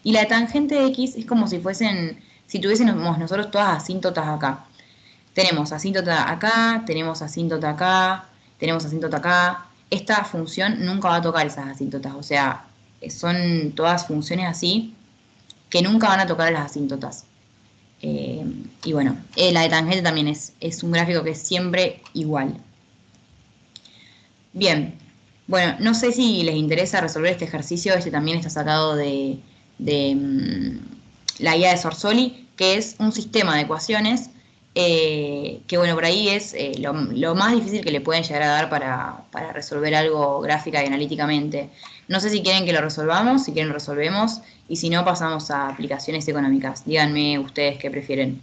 Y la de tangente de x es como si tuviésemos nosotros todas asíntotas acá. Tenemos asíntota acá, tenemos asíntota acá, tenemos asíntota acá. Esta función nunca va a tocar esas asíntotas, o sea, son todas funciones así que nunca van a tocar a las asíntotas. Y bueno, la de tangente también es un gráfico que es siempre igual. Bien, bueno, no sé si les interesa resolver este ejercicio, este también está sacado de la guía de Sorsoli, que es un sistema de ecuaciones que bueno, por ahí es lo más difícil que le pueden llegar a dar para resolver algo gráfica y analíticamente. No sé si quieren que lo resolvamos, si quieren resolvemos, y si no pasamos a aplicaciones económicas. Díganme ustedes qué prefieren.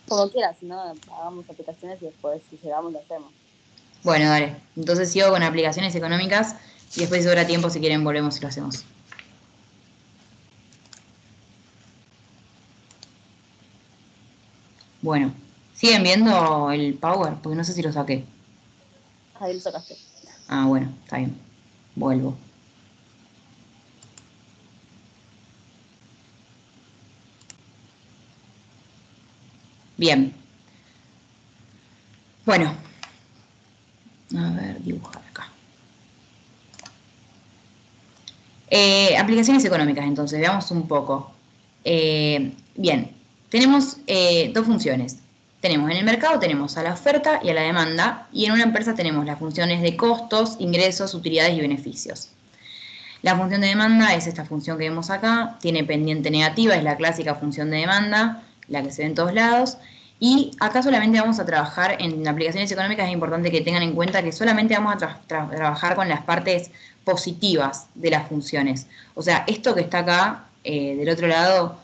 Como quieras, si no, hagamos aplicaciones y después, si llegamos, lo hacemos.
Bueno, dale. Entonces sigo con aplicaciones económicas y después si sobra tiempo, si quieren, volvemos y lo hacemos. Bueno, ¿siguen viendo el Power? Porque no sé si lo saqué.
Ahí lo sacaste.
Ah, bueno, está bien. Vuelvo. Bien. Bueno. A ver, dibujar acá. Aplicaciones económicas, entonces, veamos un poco. Bien, tenemos dos funciones. Tenemos en el mercado, tenemos a la oferta y a la demanda, y en una empresa tenemos las funciones de costos, ingresos, utilidades y beneficios. La función de demanda es esta función que vemos acá, tiene pendiente negativa, es la clásica función de demanda, la que se ve en todos lados, y acá solamente vamos a trabajar en aplicaciones económicas, es importante que tengan en cuenta que solamente vamos a trabajar con las partes positivas de las funciones. O sea, esto que está acá, del otro lado,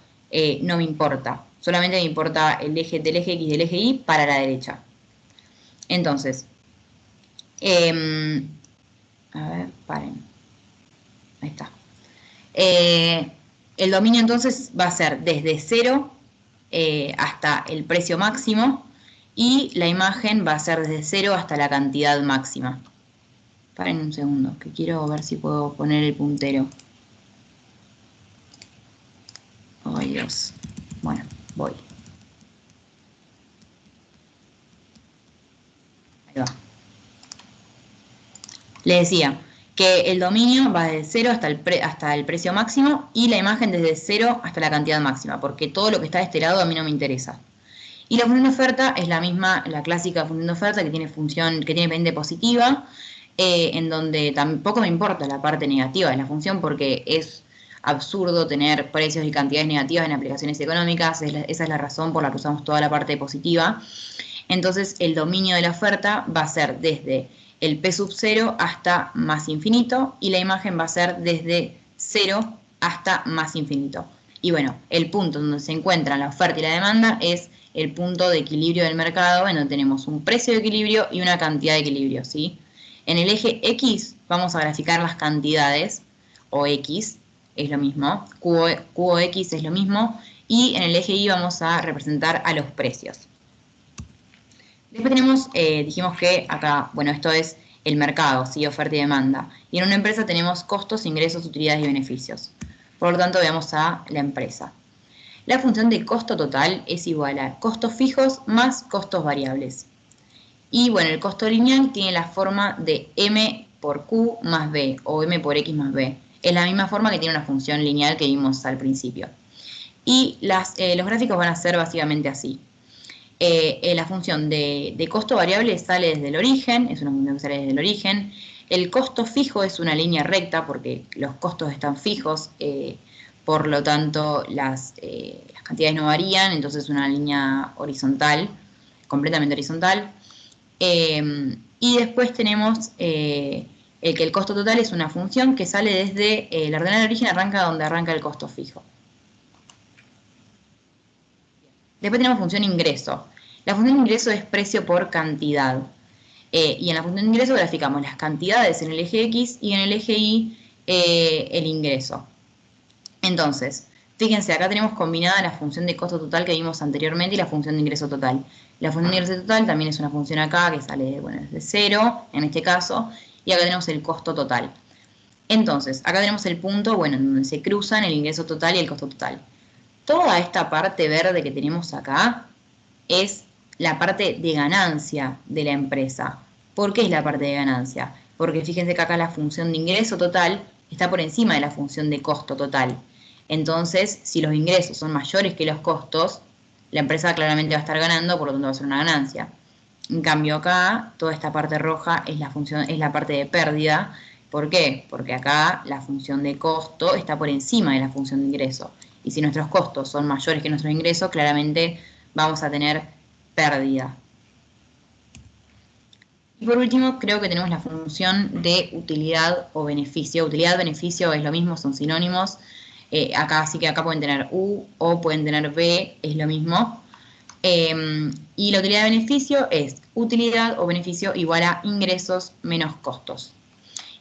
no me importa. Solamente me importa el eje del eje X y del eje Y para la derecha. Entonces, a ver, paren. Ahí está. El dominio entonces va a ser desde 0 hasta el precio máximo y la imagen va a ser desde 0 hasta la cantidad máxima. Paren un segundo, que quiero ver si puedo poner el puntero. Ay, Dios. Bueno, voy. Ahí va. Le decía que el dominio va desde 0 hasta el precio máximo y la imagen desde 0 hasta la cantidad máxima, porque todo lo que está de este lado a mí no me interesa. Y la función de oferta es la misma, la clásica función de oferta que tiene pendiente positiva, en donde tampoco me importa la parte negativa de la función porque es absurdo tener precios y cantidades negativas en aplicaciones económicas, esa es la razón por la que usamos toda la parte positiva. Entonces el dominio de la oferta va a ser desde el P sub 0 hasta más infinito y la imagen va a ser desde 0 hasta más infinito. Y bueno, el punto donde se encuentran la oferta y la demanda es el punto de equilibrio del mercado, en donde tenemos un precio de equilibrio y una cantidad de equilibrio, ¿sí? En el eje X vamos a graficar las cantidades, o X es lo mismo, Q o X es lo mismo, y en el eje Y vamos a representar a los precios. Después tenemos, dijimos que acá, bueno, esto es el mercado, ¿sí? Oferta y demanda. Y en una empresa tenemos costos, ingresos, utilidades y beneficios. Por lo tanto, veamos a la empresa. La función de costo total es igual a costos fijos más costos variables. Y bueno, el costo lineal tiene la forma de M por Q más B o M por X más B. Es la misma forma que tiene una función lineal que vimos al principio. Y los gráficos van a ser básicamente así. La función de costo variable sale desde el origen, es una función que sale desde el origen. El costo fijo es una línea recta porque los costos están fijos, por lo tanto las cantidades no varían, entonces es una línea horizontal, completamente horizontal. Y después tenemos que el costo total es una función que sale desde la ordenada de origen, arranca donde arranca el costo fijo. Después tenemos función ingreso. La función de ingreso es precio por cantidad. Y en la función de ingreso graficamos las cantidades en el eje X y en el eje Y el ingreso. Entonces, fíjense, acá tenemos combinada la función de costo total que vimos anteriormente y la función de ingreso total. La función de ingreso total también es una función acá que sale, bueno, desde 0, en este caso, y acá tenemos el costo total. Entonces, acá tenemos el punto, bueno, en donde se cruzan el ingreso total y el costo total. Toda esta parte verde que tenemos acá es la parte de ganancia de la empresa. ¿Por qué es la parte de ganancia? Porque fíjense que acá la función de ingreso total está por encima de la función de costo total. Entonces, si los ingresos son mayores que los costos, la empresa claramente va a estar ganando, por lo tanto va a ser una ganancia. En cambio acá, toda esta parte roja es la parte de pérdida. ¿Por qué? Porque acá la función de costo está por encima de la función de ingreso. Y si nuestros costos son mayores que nuestros ingresos, claramente vamos a tener pérdida. Y por último, creo que tenemos la función de utilidad o beneficio. Utilidad, beneficio es lo mismo, son sinónimos. Acá sí que acá pueden tener U o pueden tener B, es lo mismo. Y la utilidad de beneficio es utilidad o beneficio igual a ingresos menos costos.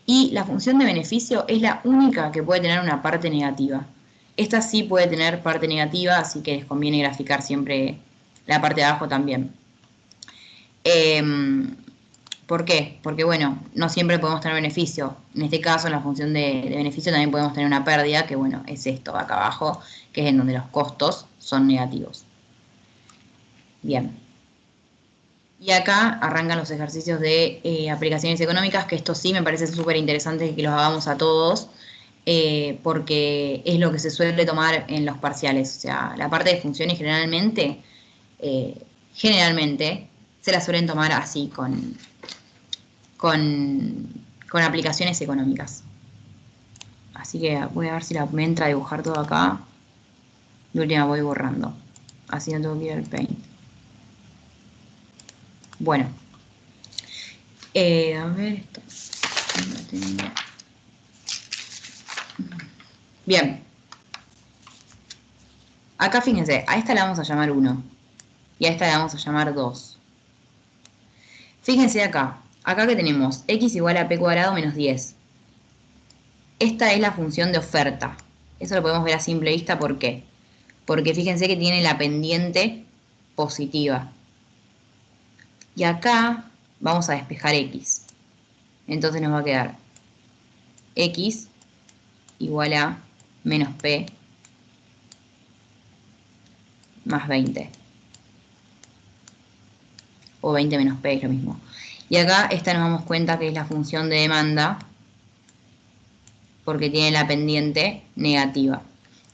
Y la función de beneficio es la única que puede tener una parte negativa. Esta sí puede tener parte negativa, así que les conviene graficar siempre la parte de abajo también. ¿Por qué? Porque, bueno, no siempre podemos tener beneficio. En este caso, en la función de beneficio también podemos tener una pérdida, que, bueno, es esto acá abajo, que es en donde los costos son negativos. Bien. Y acá arrancan los ejercicios de aplicaciones económicas, que esto sí me parece súper interesante que los hagamos a todos, porque es lo que se suele tomar en los parciales. O sea, la parte de funciones generalmente se la suelen tomar así, con aplicaciones económicas. Así que voy a ver si me entra a dibujar todo acá. De última voy borrando. Así no tengo que ir al Paint. Bueno. A ver esto. Bien. Acá fíjense, a esta la vamos a llamar 1 y a esta la vamos a llamar 2. Fíjense acá, acá que tenemos x igual a p cuadrado menos 10. Esta es la función de oferta. Eso lo podemos ver a simple vista, ¿por qué? Porque fíjense que tiene la pendiente positiva. Y acá vamos a despejar x. Entonces nos va a quedar x igual a menos p más 20. O 20 menos p es lo mismo. Y acá esta nos damos cuenta que es la función de demanda porque tiene la pendiente negativa.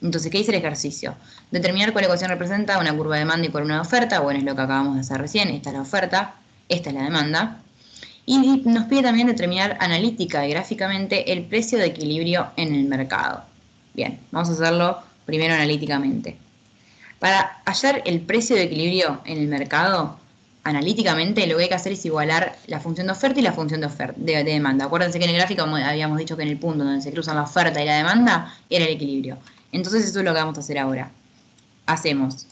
Entonces, ¿qué dice el ejercicio? Determinar cuál ecuación representa una curva de demanda y por una oferta. Bueno, es lo que acabamos de hacer recién. Esta es la oferta, esta es la demanda. Y nos pide también determinar analítica y gráficamente el precio de equilibrio en el mercado. Bien, vamos a hacerlo primero analíticamente. Para hallar el precio de equilibrio en el mercado, analíticamente lo que hay que hacer es igualar la función de oferta y la función de demanda. Acuérdense que en el gráfico habíamos dicho que en el punto donde se cruzan la oferta y la demanda era el equilibrio. Entonces eso es lo que vamos a hacer ahora. Hacemos,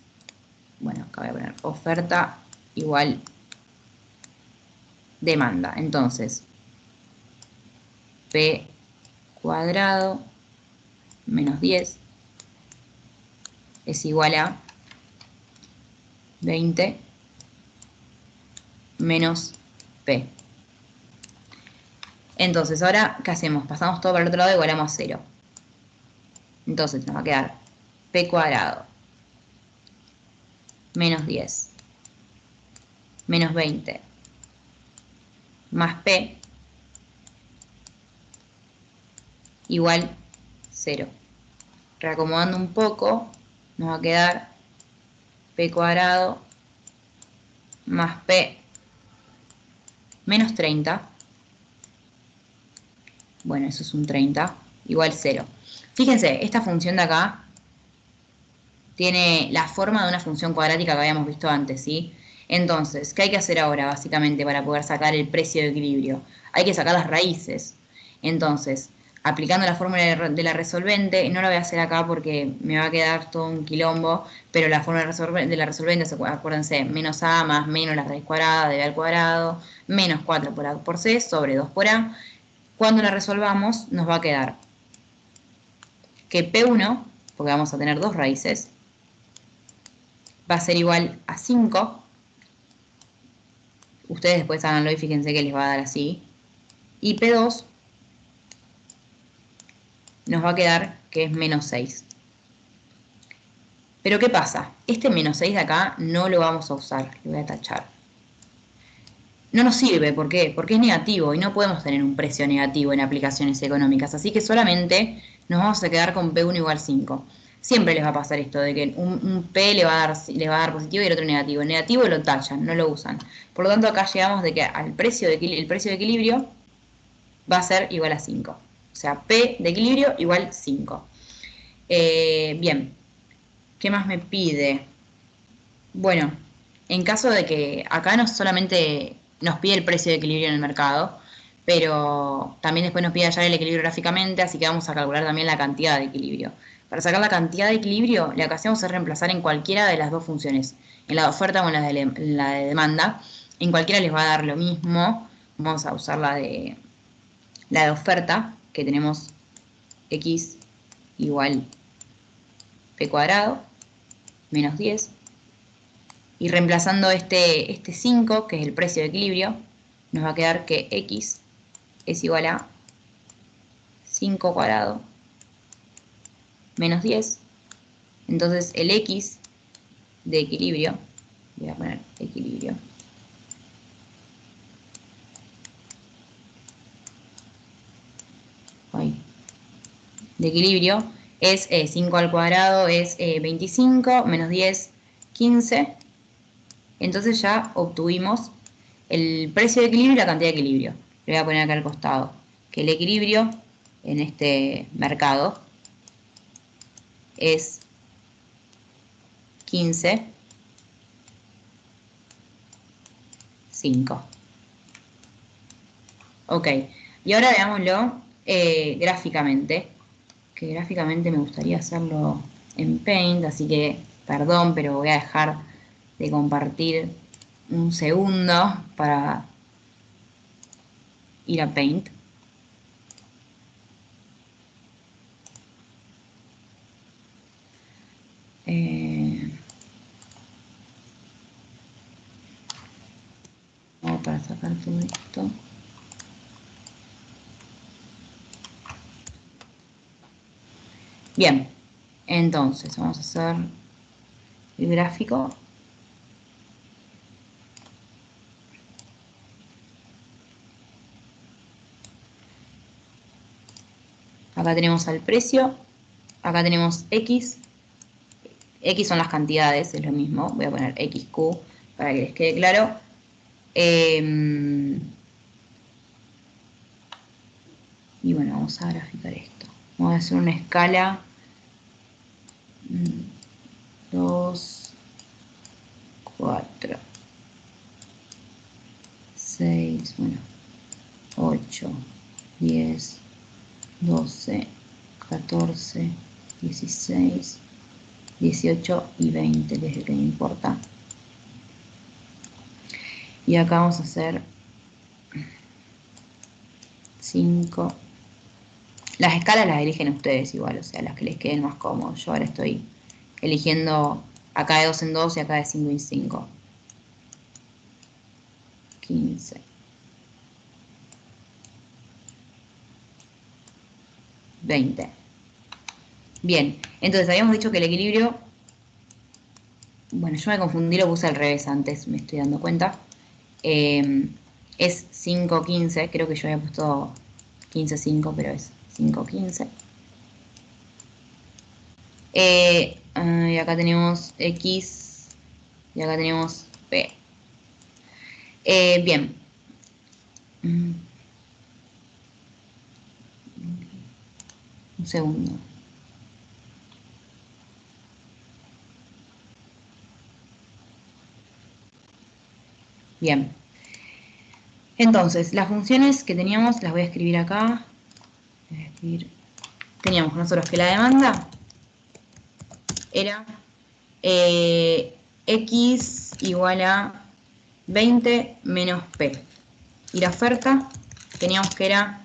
bueno, acá voy a poner oferta igual demanda. Entonces, P cuadrado menos 10 es igual a 20 menos P. Entonces, ahora, ¿qué hacemos? Pasamos todo para el otro lado y igualamos a 0. Entonces, nos va a quedar P cuadrado menos 10 menos 20 más P igual 0. Reacomodando un poco, nos va a quedar P cuadrado más P menos 30. Bueno, eso es un 30, igual 0. Fíjense, esta función de acá tiene la forma de una función cuadrática que habíamos visto antes, ¿sí? Entonces, ¿qué hay que hacer ahora, básicamente, para poder sacar el precio de equilibrio? Hay que sacar las raíces. Entonces, aplicando la fórmula de la resolvente, no la voy a hacer acá porque me va a quedar todo un quilombo, pero la fórmula de la resolvente, acuérdense, menos a más menos la raíz cuadrada de b al cuadrado, menos 4 por a por c sobre 2 por a. Cuando la resolvamos, nos va a quedar que P1, porque vamos a tener dos raíces, va a ser igual a 5. Ustedes después háganlo y fíjense que les va a dar así. Y P2 nos va a quedar que es menos 6. Pero ¿qué pasa? Este menos 6 de acá no lo vamos a usar. Lo voy a tachar. No nos sirve, ¿por qué? Porque es negativo y no podemos tener un precio negativo en aplicaciones económicas. Así que solamente nos vamos a quedar con P1 igual 5. Siempre les va a pasar esto de que un P le va a dar positivo y el otro negativo. El negativo lo tachan, no lo usan. Por lo tanto, acá llegamos de que el precio de equilibrio va a ser igual a 5. O sea, P de equilibrio igual 5. Bien, ¿qué más me pide? Bueno, en caso de que acá no solamente nos pide el precio de equilibrio en el mercado, pero también después nos pide hallar el equilibrio gráficamente, así que vamos a calcular también la cantidad de equilibrio. Para sacar la cantidad de equilibrio, lo que hacemos es reemplazar en cualquiera de las dos funciones, en la de oferta o en la de demanda. En cualquiera les va a dar lo mismo. Vamos a usar la de oferta, que tenemos x igual p cuadrado menos 10. Y reemplazando este 5, que es el precio de equilibrio, nos va a quedar que x es igual a 5 cuadrado menos 10. Entonces el x de equilibrio, voy a poner equilibrio, de equilibrio es 5 al cuadrado, es 25, menos 10, 15. Entonces ya obtuvimos el precio de equilibrio y la cantidad de equilibrio. Le voy a poner acá al costado que el equilibrio en este mercado es 15, 5. Ok, y ahora veámoslo gráficamente, que gráficamente me gustaría hacerlo en Paint, así que perdón, pero voy a dejar de compartir un segundo para ir a Paint. Vamos para sacar todo esto. Bien, entonces vamos a hacer el gráfico. Acá tenemos al precio, acá tenemos X. X son las cantidades, es lo mismo. Voy a poner XQ para que les quede claro. Y bueno, vamos a graficar esto. Vamos a hacer una escala 2, 4, 6, bueno, 8, 10, 12, 14, 16, 18 y 20, que es el que me importa. Y acá vamos a hacer 5. Las escalas las eligen ustedes igual, o sea, las que les queden más cómodos. Yo ahora estoy eligiendo acá de 2 en 2 y acá de 5 en 5. 15. 20. Bien, entonces habíamos dicho que el equilibrio... Bueno, yo me confundí, lo puse al revés antes, me estoy dando cuenta. Es 5, 15, creo que yo había puesto 15, 5, pero es 5, 15. Y acá tenemos X y acá tenemos P. Bien. Un segundo. Bien. Entonces, las funciones que teníamos, las voy a escribir acá. Voy a escribir. Teníamos nosotros que la demanda era X igual a 20 menos P. Y la oferta teníamos que era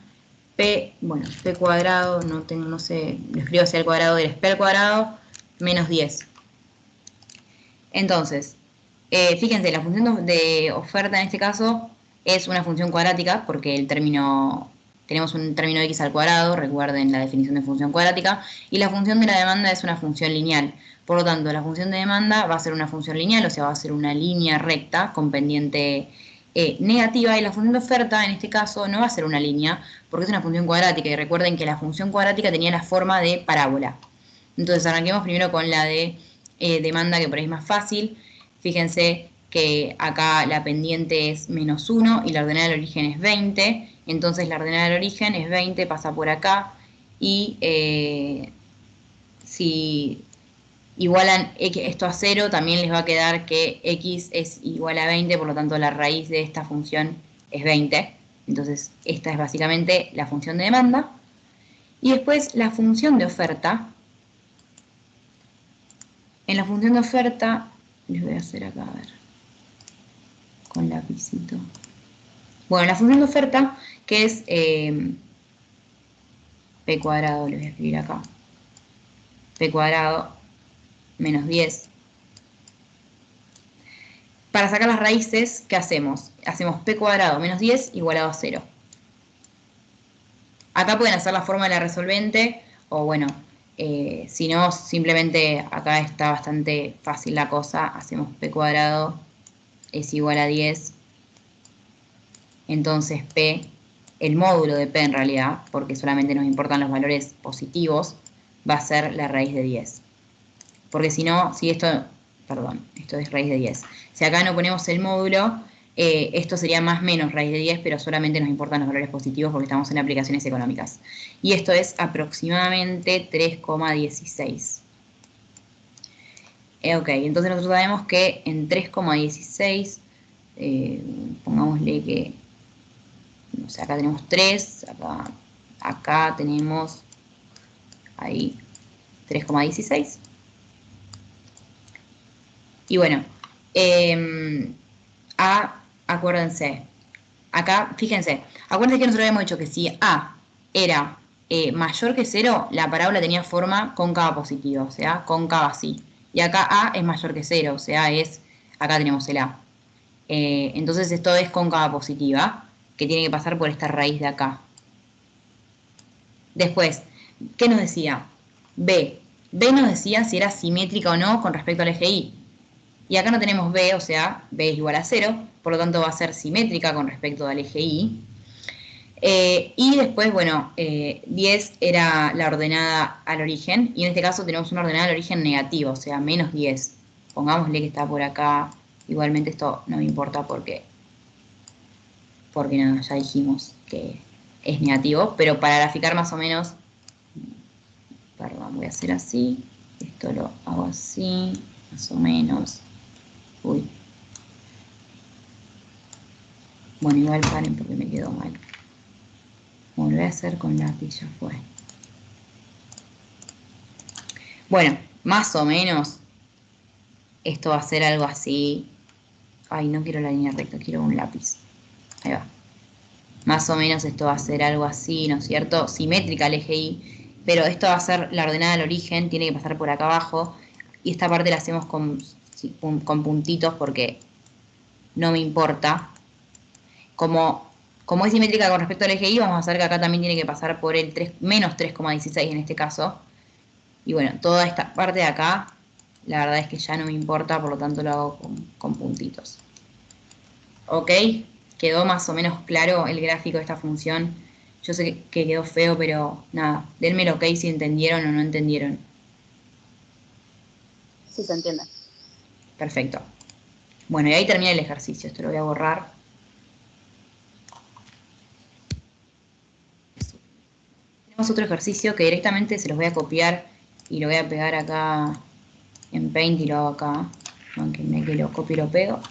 P, bueno, P cuadrado, no sé, lo escribo hacia el cuadrado del P al cuadrado, menos 10. Entonces, fíjense, la función de oferta en este caso es una función cuadrática, porque tenemos un término x al cuadrado, recuerden la definición de función cuadrática, y la función de la demanda es una función lineal. Por lo tanto, la función de demanda va a ser una función lineal, o sea, va a ser una línea recta con pendiente negativa, y la función de oferta en este caso no va a ser una línea, porque es una función cuadrática, y recuerden que la función cuadrática tenía la forma de parábola. Entonces arranquemos primero con la de demanda, que por ahí es más fácil. Fíjense que acá la pendiente es menos 1 y la ordenada del origen es 20. Entonces la ordenada del origen es 20, pasa por acá. Y si igualan esto a 0, también les va a quedar que x es igual a 20, por lo tanto la raíz de esta función es 20. Entonces esta es básicamente la función de demanda. Y después la función de oferta. En la función de oferta, les voy a hacer acá, a ver, con lapicito. Bueno, la función de oferta, que es P cuadrado, les voy a escribir acá. P cuadrado menos 10. Para sacar las raíces, ¿qué hacemos? Hacemos P cuadrado menos 10 igualado a 0. Acá pueden hacer la forma de la resolvente, o bueno, si no, simplemente acá está bastante fácil la cosa. Hacemos P cuadrado es igual a 10. Entonces P, el módulo de P en realidad, porque solamente nos importan los valores positivos, va a ser la raíz de 10. Porque si no, si esto, perdón, esto es raíz de 10. Si acá no ponemos el módulo, esto sería más menos raíz de 10, pero solamente nos importan los valores positivos porque estamos en aplicaciones económicas. Y esto es aproximadamente 3,16. Ok, entonces nosotros sabemos que en 3,16, pongámosle que, no sé, acá tenemos 3, acá tenemos ahí 3,16. Y bueno, acuérdense, acá, fíjense, acuérdense que nosotros habíamos dicho que si A era mayor que 0, la parábola tenía forma cóncava positiva, o sea, cóncava así. Y acá A es mayor que 0, o sea, acá tenemos el A. Entonces esto es cóncava positiva, que tiene que pasar por esta raíz de acá. Después, ¿qué nos decía? B. B nos decía si era simétrica o no con respecto al eje Y. Y acá no tenemos B, o sea, B es igual a 0, por lo tanto va a ser simétrica con respecto al eje Y. Y después, bueno, 10 era la ordenada al origen, y en este caso tenemos una ordenada al origen negativa, o sea, menos 10. Pongámosle que está por acá. Igualmente esto no me importa porque nada, ya dijimos que es negativo, pero para graficar más o menos, perdón, voy a hacer así, esto lo hago así, más o menos. Uy. Bueno, igual paren porque me quedó mal. Bueno, lo voy a hacer con lápiz, ya fue. Bueno, más o menos esto va a ser algo así. Ay, no quiero la línea recta, quiero un lápiz. Ahí va. Más o menos esto va a ser algo así, ¿no es cierto? Simétrica al eje Y, pero esto va a ser la ordenada al origen, tiene que pasar por acá abajo. Y esta parte la hacemos con puntitos porque no me importa. Como es simétrica con respecto al eje Y, vamos a hacer que acá también tiene que pasar por el menos 3,16 en este caso. Y bueno, toda esta parte de acá, la verdad es que ya no me importa, por lo tanto lo hago con puntitos. ¿Ok? Quedó más o menos claro el gráfico de esta función. Yo sé que quedó feo, pero nada, denme el ok si entendieron o no entendieron.
Sí, se entiende.
Perfecto. Bueno, y ahí termina el ejercicio. Esto lo voy a borrar. Tenemos otro ejercicio que directamente se los voy a copiar y lo voy a pegar acá en Paint y lo hago acá. Aunque que lo copio y lo pego.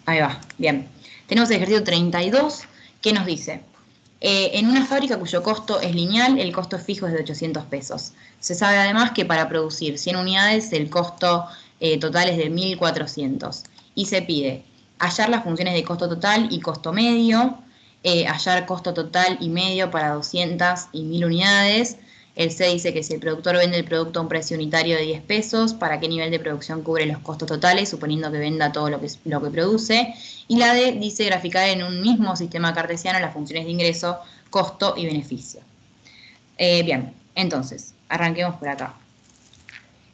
Ahí va, bien. Tenemos el ejercicio 32 que nos dice, en una fábrica cuyo costo es lineal, el costo fijo es de 800 pesos. Se sabe además que para producir 100 unidades el costo total es de 1.400. Y se pide hallar las funciones de costo total y costo medio, hallar costo total y medio para 200 y 1.000 unidades. El C dice que si el productor vende el producto a un precio unitario de 10 pesos, ¿para qué nivel de producción cubre los costos totales, suponiendo que venda todo lo que produce? Y la D dice graficar en un mismo sistema cartesiano las funciones de ingreso, costo y beneficio. Bien, entonces, arranquemos por acá.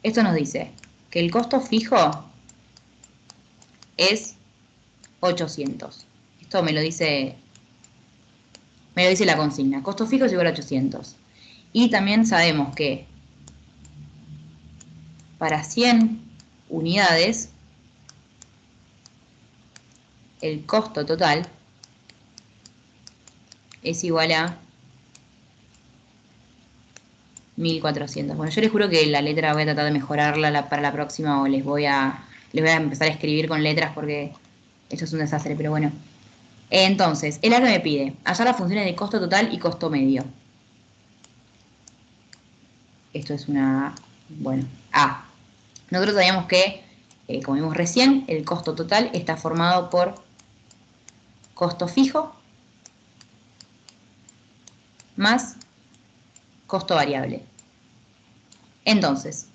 Esto nos dice que el costo fijo es 800. Esto me lo dice la consigna. Costo fijo es igual a 800. Y también sabemos que para 100 unidades, el costo total es igual a 1.400. Bueno, yo les juro que la letra voy a tratar de mejorarla para la próxima o les voy a empezar a escribir con letras porque esto es un desastre, pero bueno. Entonces, el A que me pide, hallar las funciones de costo total y costo medio. Esto es una, bueno, A. Nosotros sabíamos que, como vimos recién, el costo total está formado por costo fijo más costo variable. Entonces,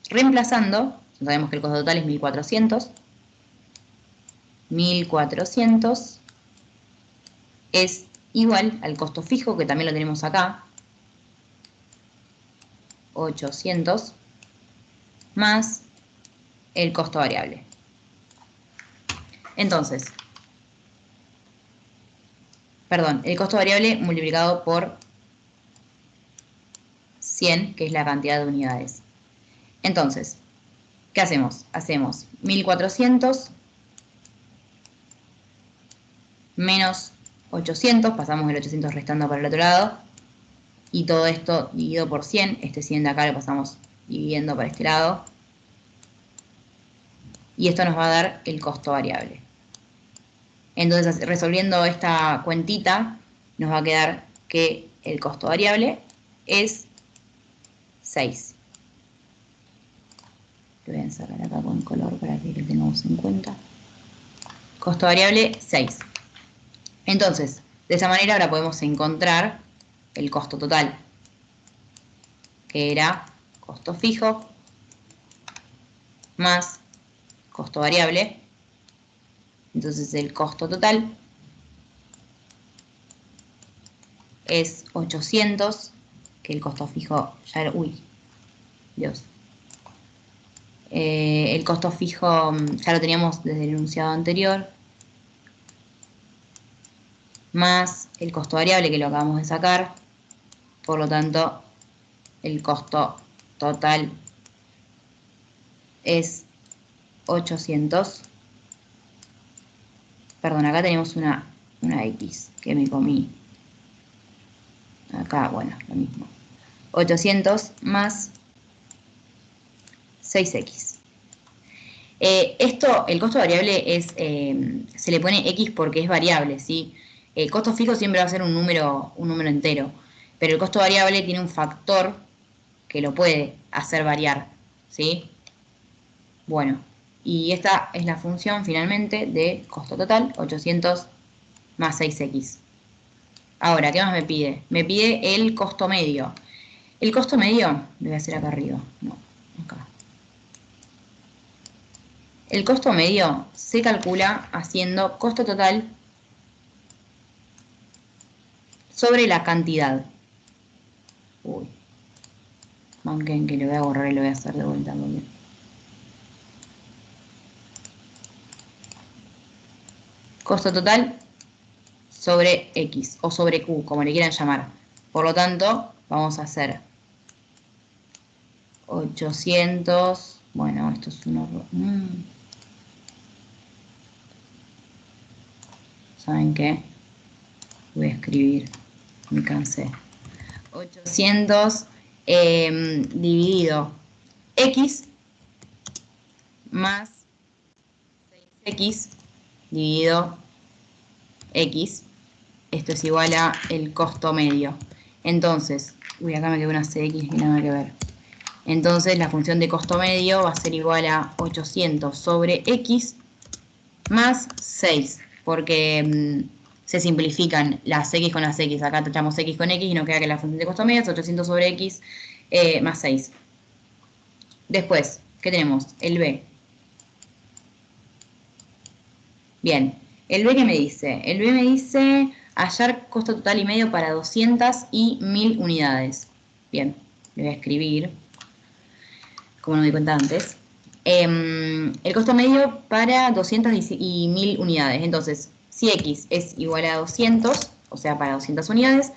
reemplazando, sabemos que el costo total es 1.400. 1.400 es igual al costo fijo, que también lo tenemos acá, 800, más el costo variable. Entonces, perdón, el costo variable multiplicado por 100, que es la cantidad de unidades. Entonces, ¿qué hacemos? Hacemos 1.400 menos 800, pasamos el 800 restando para el otro lado, y todo esto dividido por 100, este 100 de acá lo pasamos dividiendo para este lado. y esto nos va a dar el costo variable. Entonces, resolviendo esta cuentita, nos va a quedar que el costo variable es 6. Lo voy a encerrar acá con color para que lo tengamos en cuenta. Costo variable 6. Entonces, de esa manera ahora podemos encontrar el costo total, que era costo fijo más costo variable. Entonces el costo total es 800, que el costo fijo ya era, uy, Dios. El costo fijo ya lo teníamos desde el enunciado anterior, más el costo variable que lo acabamos de sacar. Por lo tanto, el costo total es 800. Perdón, acá tenemos una X que me comí. Acá, bueno, lo mismo. 800 más 6X. El costo variable es, se le pone X porque es variable, ¿sí? El costo fijo siempre va a ser un número entero, pero el costo variable tiene un factor que lo puede hacer variar, ¿sí? Bueno, y esta es la función finalmente de costo total, 800 más 6X. Ahora, ¿qué más me pide? Me pide el costo medio. El costo medio, lo voy a hacer acá arriba, no, acá. El costo medio se calcula haciendo costo total sobre la cantidad. Uy, manquen que lo voy a borrar y lo voy a hacer de vuelta. Costo total sobre X o sobre Q, como le quieran llamar. Por lo tanto, vamos a hacer 800, bueno, esto es un horror. ¿Saben qué? Voy a escribir, me cansé. 800 dividido X más 6X dividido X. Esto es igual a el costo medio. Entonces, uy, acá me quedó una CX y nada que ver. Entonces, la función de costo medio va a ser igual a 800 sobre X más 6, porque se simplifican las X con las X. Acá tachamos X con X y nos queda que la función de costo medio es 800 sobre X más 6. Después, ¿qué tenemos? El B. Bien, el B, ¿qué me dice? El B me dice hallar costo total y medio para 200 y 1000 unidades. Bien, le voy a escribir, como no me di cuenta antes. El costo medio para 200 y 1000 unidades. Entonces, si X es igual a 200, o sea, para 200 unidades,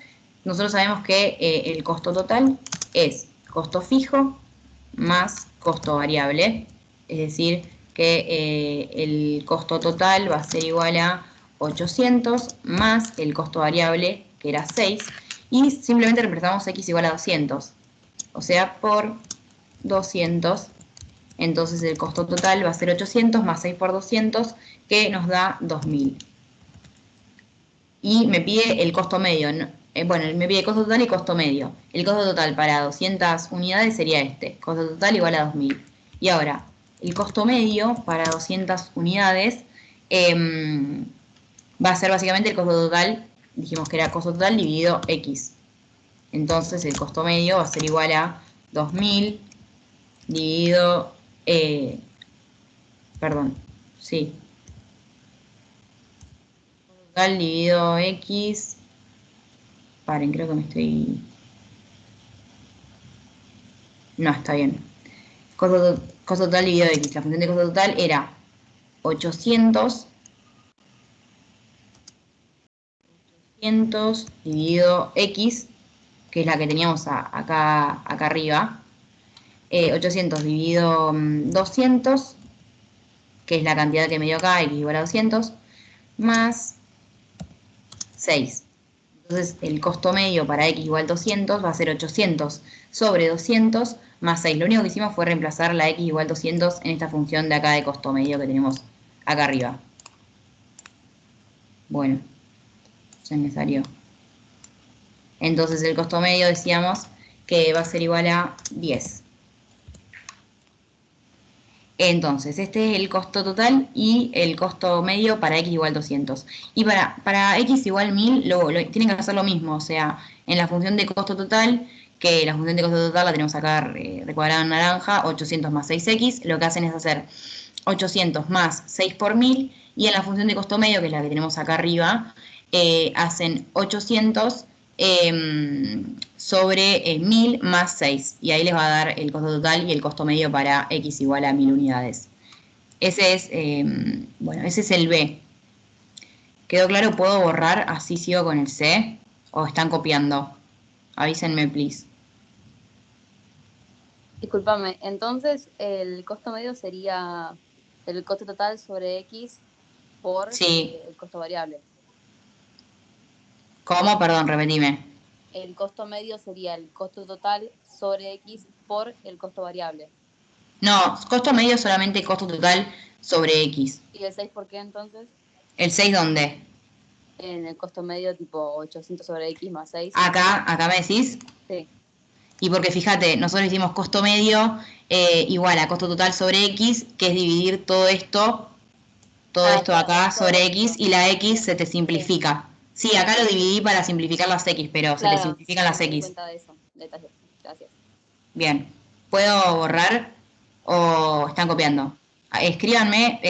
nosotros sabemos que el costo total es costo fijo más costo variable. Es decir, que el costo total va a ser igual a 800 más el costo variable, que era 6, y simplemente representamos X igual a 200, o sea, por 200. Entonces el costo total va a ser 800 más 6 por 200, que nos da 2000. Y me pide el costo medio, bueno, me pide costo total y costo medio. El costo total para 200 unidades sería este, costo total igual a 2000. Y ahora, el costo medio para 200 unidades va a ser básicamente el costo total, dijimos que era costo total dividido X. Entonces el costo medio va a ser igual a 2000 dividido, perdón, sí. Total dividido X. Paren, creo que me estoy... No, está bien. Costo total dividido X. La función de costo total era 800 dividido X, que es la que teníamos acá arriba. 800 dividido 200, que es la cantidad que me dio acá, X igual a 200, más 6. Entonces el costo medio para X igual a 200 va a ser 800 sobre 200 más 6. Lo único que hicimos fue reemplazar la x igual 200 en esta función de acá de costo medio que tenemos acá arriba. Bueno, se me salió. Entonces el costo medio decíamos que va a ser igual a 10. Entonces, este es el costo total y el costo medio para x igual 200. Y para x igual 1000 tienen que hacer lo mismo, o sea, en la función de costo total, que la función de costo total la tenemos acá recuadrada en naranja, 800 más 6x, lo que hacen es hacer 800 más 6 por 1000, y en la función de costo medio, que es la que tenemos acá arriba, hacen 800 sobre 1000 más 6, y ahí les va a dar el costo total y el costo medio para x igual a 1000 unidades. Ese es, bueno, ese es el B. ¿Quedó claro? ¿Puedo borrar? ¿Así sigo con el C? ¿O están copiando? Avísenme, please.
Discúlpame, entonces el costo medio sería el costo total sobre X por
Sí.
el costo variable.
¿Cómo? Perdón, repetime.
El costo medio sería el costo total sobre X por el costo variable.
No, costo medio es solamente costo total sobre X.
¿Y el 6 por qué entonces?
¿El 6 dónde?
En el costo medio tipo 800 sobre X más 6.
Acá me decís.
Sí.
Y porque fíjate, nosotros hicimos costo medio igual a costo total sobre X, que es dividir todo esto acá sobre X, y la X se te simplifica. Sí, acá lo dividí para simplificar las X, pero se te simplifican las
me di
X.
cuenta de eso. Detalle. Gracias.
Bien. ¿Puedo borrar o están copiando? Escríbanme,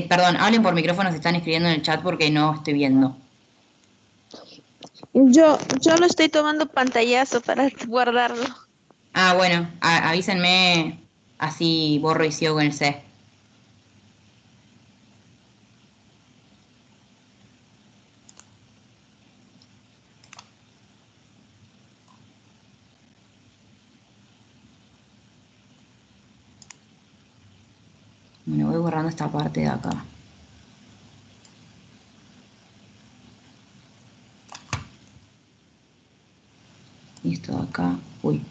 perdón, hablen por micrófono si están escribiendo en el chat porque no estoy viendo.
Yo lo estoy tomando pantallazo para guardarlo.
Ah, bueno, avísenme, así borro y sigo con el C. Bueno, voy borrando esta parte de acá. Y esto de acá, uy.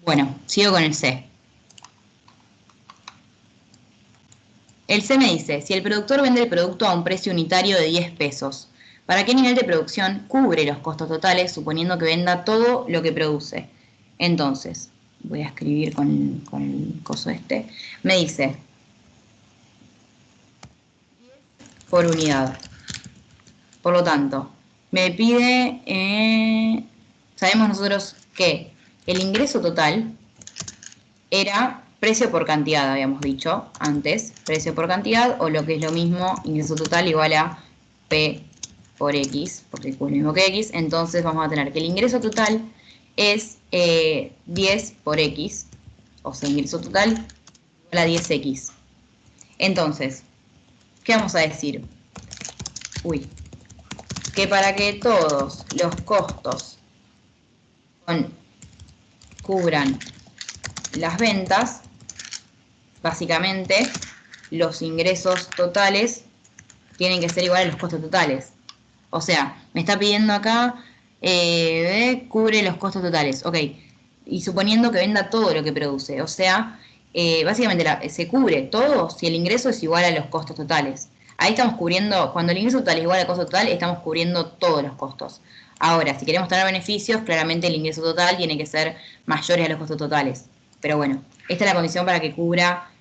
Bueno, sigo con el C. El C me dice, si el productor vende el producto a un precio unitario de 10 pesos, ¿para qué nivel de producción cubre los costos totales suponiendo que venda todo lo que produce? Entonces, voy a escribir con el coso este. Me dice, por unidad. Por lo tanto, me pide, sabemos nosotros que el ingreso total era precio por cantidad, habíamos dicho antes, precio por cantidad, o lo que es lo mismo, ingreso total igual a P por X, porque es lo mismo que X, entonces vamos a tener que el ingreso total es 10 por X, o sea, ingreso total igual a 10X. Entonces, ¿qué vamos a decir? Que para que todos los costos cubran las ventas, básicamente los ingresos totales tienen que ser iguales a los costos totales. O sea, me está pidiendo acá, cubre los costos totales. Ok, y suponiendo que venda todo lo que produce. O sea, básicamente se cubre todo si el ingreso es igual a los costos totales. Ahí estamos cubriendo, cuando el ingreso total es igual al costo total, estamos cubriendo todos los costos. Ahora, si queremos tener beneficios, claramente el ingreso total tiene que ser mayor a los costos totales. Pero bueno, esta es la condición para que cubra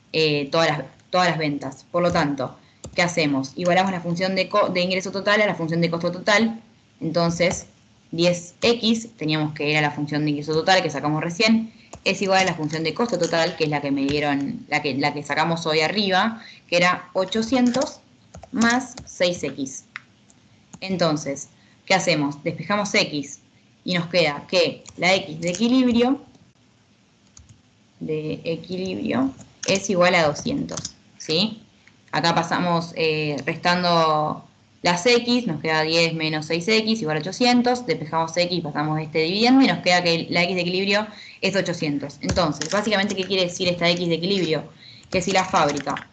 todas las ventas. Por lo tanto, ¿qué hacemos? Igualamos la función de ingreso total a la función de costo total. Entonces, 10x, teníamos que era la función de ingreso total que sacamos recién, es igual a la función de costo total, que es la que me dieron, la que sacamos hoy arriba, que era 800 más 6x. Entonces, ¿qué hacemos? Despejamos x y nos queda que la x de equilibrio es igual a 200, ¿sí? Acá pasamos restando las x, nos queda 10 menos 6x igual a 800, despejamos x, pasamos dividiendo y nos queda que la x de equilibrio es 800. Entonces, básicamente, ¿qué quiere decir esta x de equilibrio? Que si la fábrica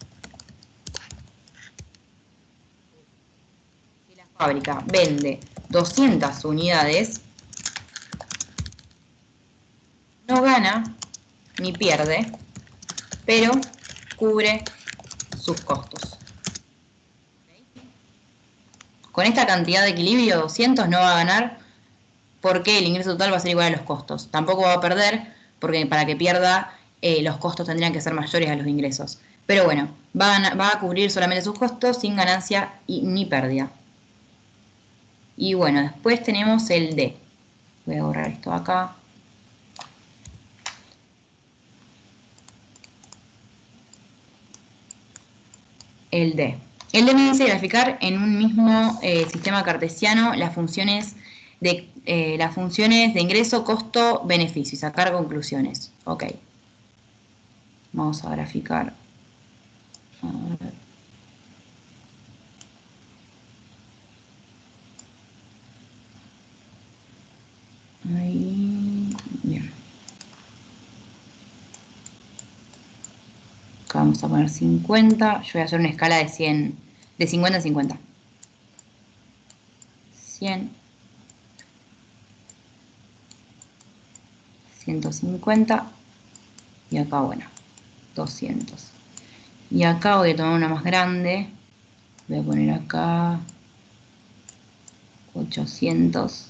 vende 200 unidades, no gana ni pierde, pero cubre sus costos. Con esta cantidad de equilibrio, 200 no va a ganar porque el ingreso total va a ser igual a los costos. Tampoco va a perder porque para que pierda los costos tendrían que ser mayores a los ingresos. Pero bueno, va a cubrir solamente sus costos sin ganancia ni pérdida. Y bueno, después tenemos el D. Voy a borrar esto acá. El D. El D me dice graficar en un mismo sistema cartesiano las funciones de ingreso, costo, beneficio y sacar conclusiones. Ok. Vamos a graficar. A ver. Ahí. Bien. Acá vamos a poner 50. Yo voy a hacer una escala de 100, de 50 en 50. 100. 150. Y acá, bueno, 200. Y acá voy a tomar una más grande. Voy a poner acá 800.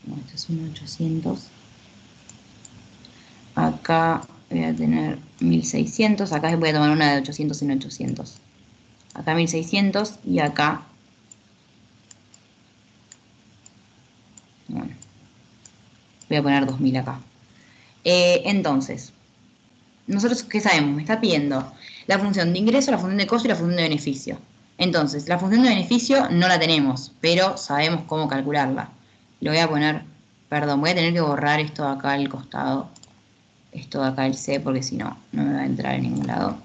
No, este es un 800. Acá voy a tener 1600. Acá voy a tomar una de 800 en 800. Acá 1600 y acá... Bueno, voy a poner 2000 acá. Entonces, nosotros, ¿qué sabemos? Me está pidiendo la función de ingreso, la función de costo y la función de beneficio. Entonces, la función de beneficio no la tenemos, pero sabemos cómo calcularla. Lo voy a poner, perdón, voy a tener que borrar esto de acá al costado. Esto de acá el C, porque si no, no me va a entrar en ningún lado.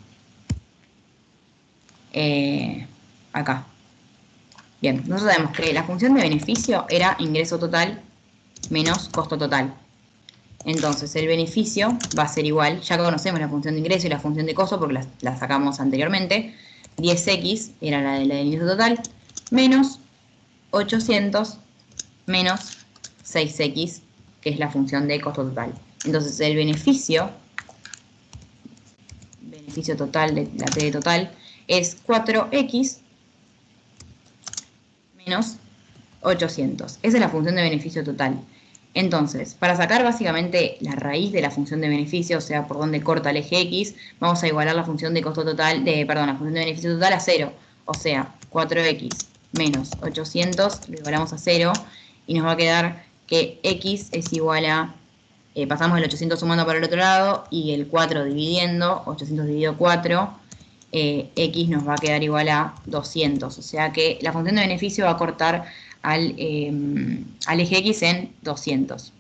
Acá. Bien, nosotros sabemos que la función de beneficio era ingreso total menos costo total. Entonces el beneficio va a ser igual, ya conocemos la función de ingreso y la función de costo porque la sacamos anteriormente. 10x era la del ingreso total, menos 800 menos 6x, que es la función de costo total. Entonces el beneficio total de la T de total es 4x menos 800. Esa es la función de beneficio total. Entonces, para sacar básicamente la raíz de la función de beneficio, o sea, por donde corta el eje X, vamos a igualar la función de costo total, la función de beneficio total a 0. O sea, 4x menos 800 lo igualamos a 0 y nos va a quedar que X es igual a, pasamos el 800 sumando para el otro lado y el 4 dividiendo, 800 dividido 4, X nos va a quedar igual a 200. O sea que la función de beneficio va a cortar al eje X en 200.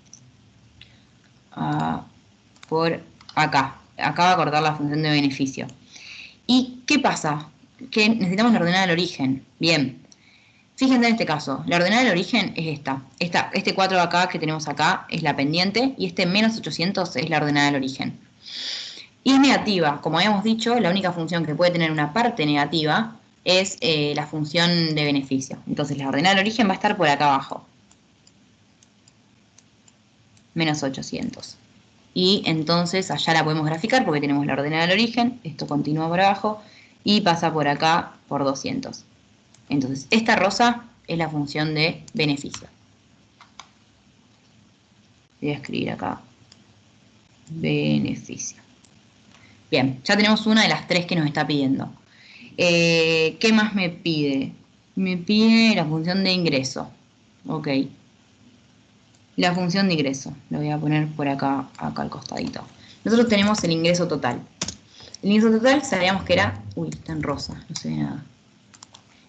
Por acá. Acá va a cortar la función de beneficio. ¿Y qué pasa? Que necesitamos la ordenada del origen. Bien. Fíjense en este caso. La ordenada del origen es esta. Este 4 de acá que tenemos acá es la pendiente y este menos 800 es la ordenada del origen. Y es negativa. Como habíamos dicho, la única función que puede tener una parte negativa es la función de beneficio. Entonces la ordenada del origen va a estar por acá abajo. Menos 800. Y entonces allá la podemos graficar porque tenemos la ordenada del origen. Esto continúa por abajo y pasa por acá por 200. Entonces esta rosa es la función de beneficio. Voy a escribir acá. Beneficio. Bien, ya tenemos una de las tres que nos está pidiendo. ¿Qué más me pide? Me pide la función de ingreso. Ok. La función de ingreso. Lo voy a poner por acá al costadito. Nosotros tenemos el ingreso total. El ingreso total sabíamos que era... Uy, está en rosa, no se ve nada.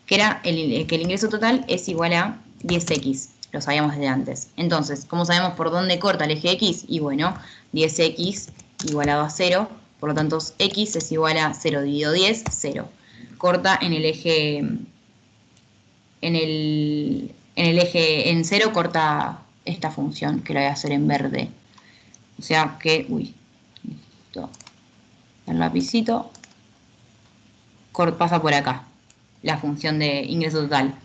Que era que el ingreso total es igual a 10x. Lo sabíamos desde antes. Entonces, ¿cómo sabemos por dónde corta el eje X? Y bueno, 10x igualado a 0. Por lo tanto, x es igual a 0 dividido 10, 0. Corta en el eje, en 0 corta esta función, que la voy a hacer en verde. O sea que, listo, el lapicito, pasa por acá, la función de ingreso total.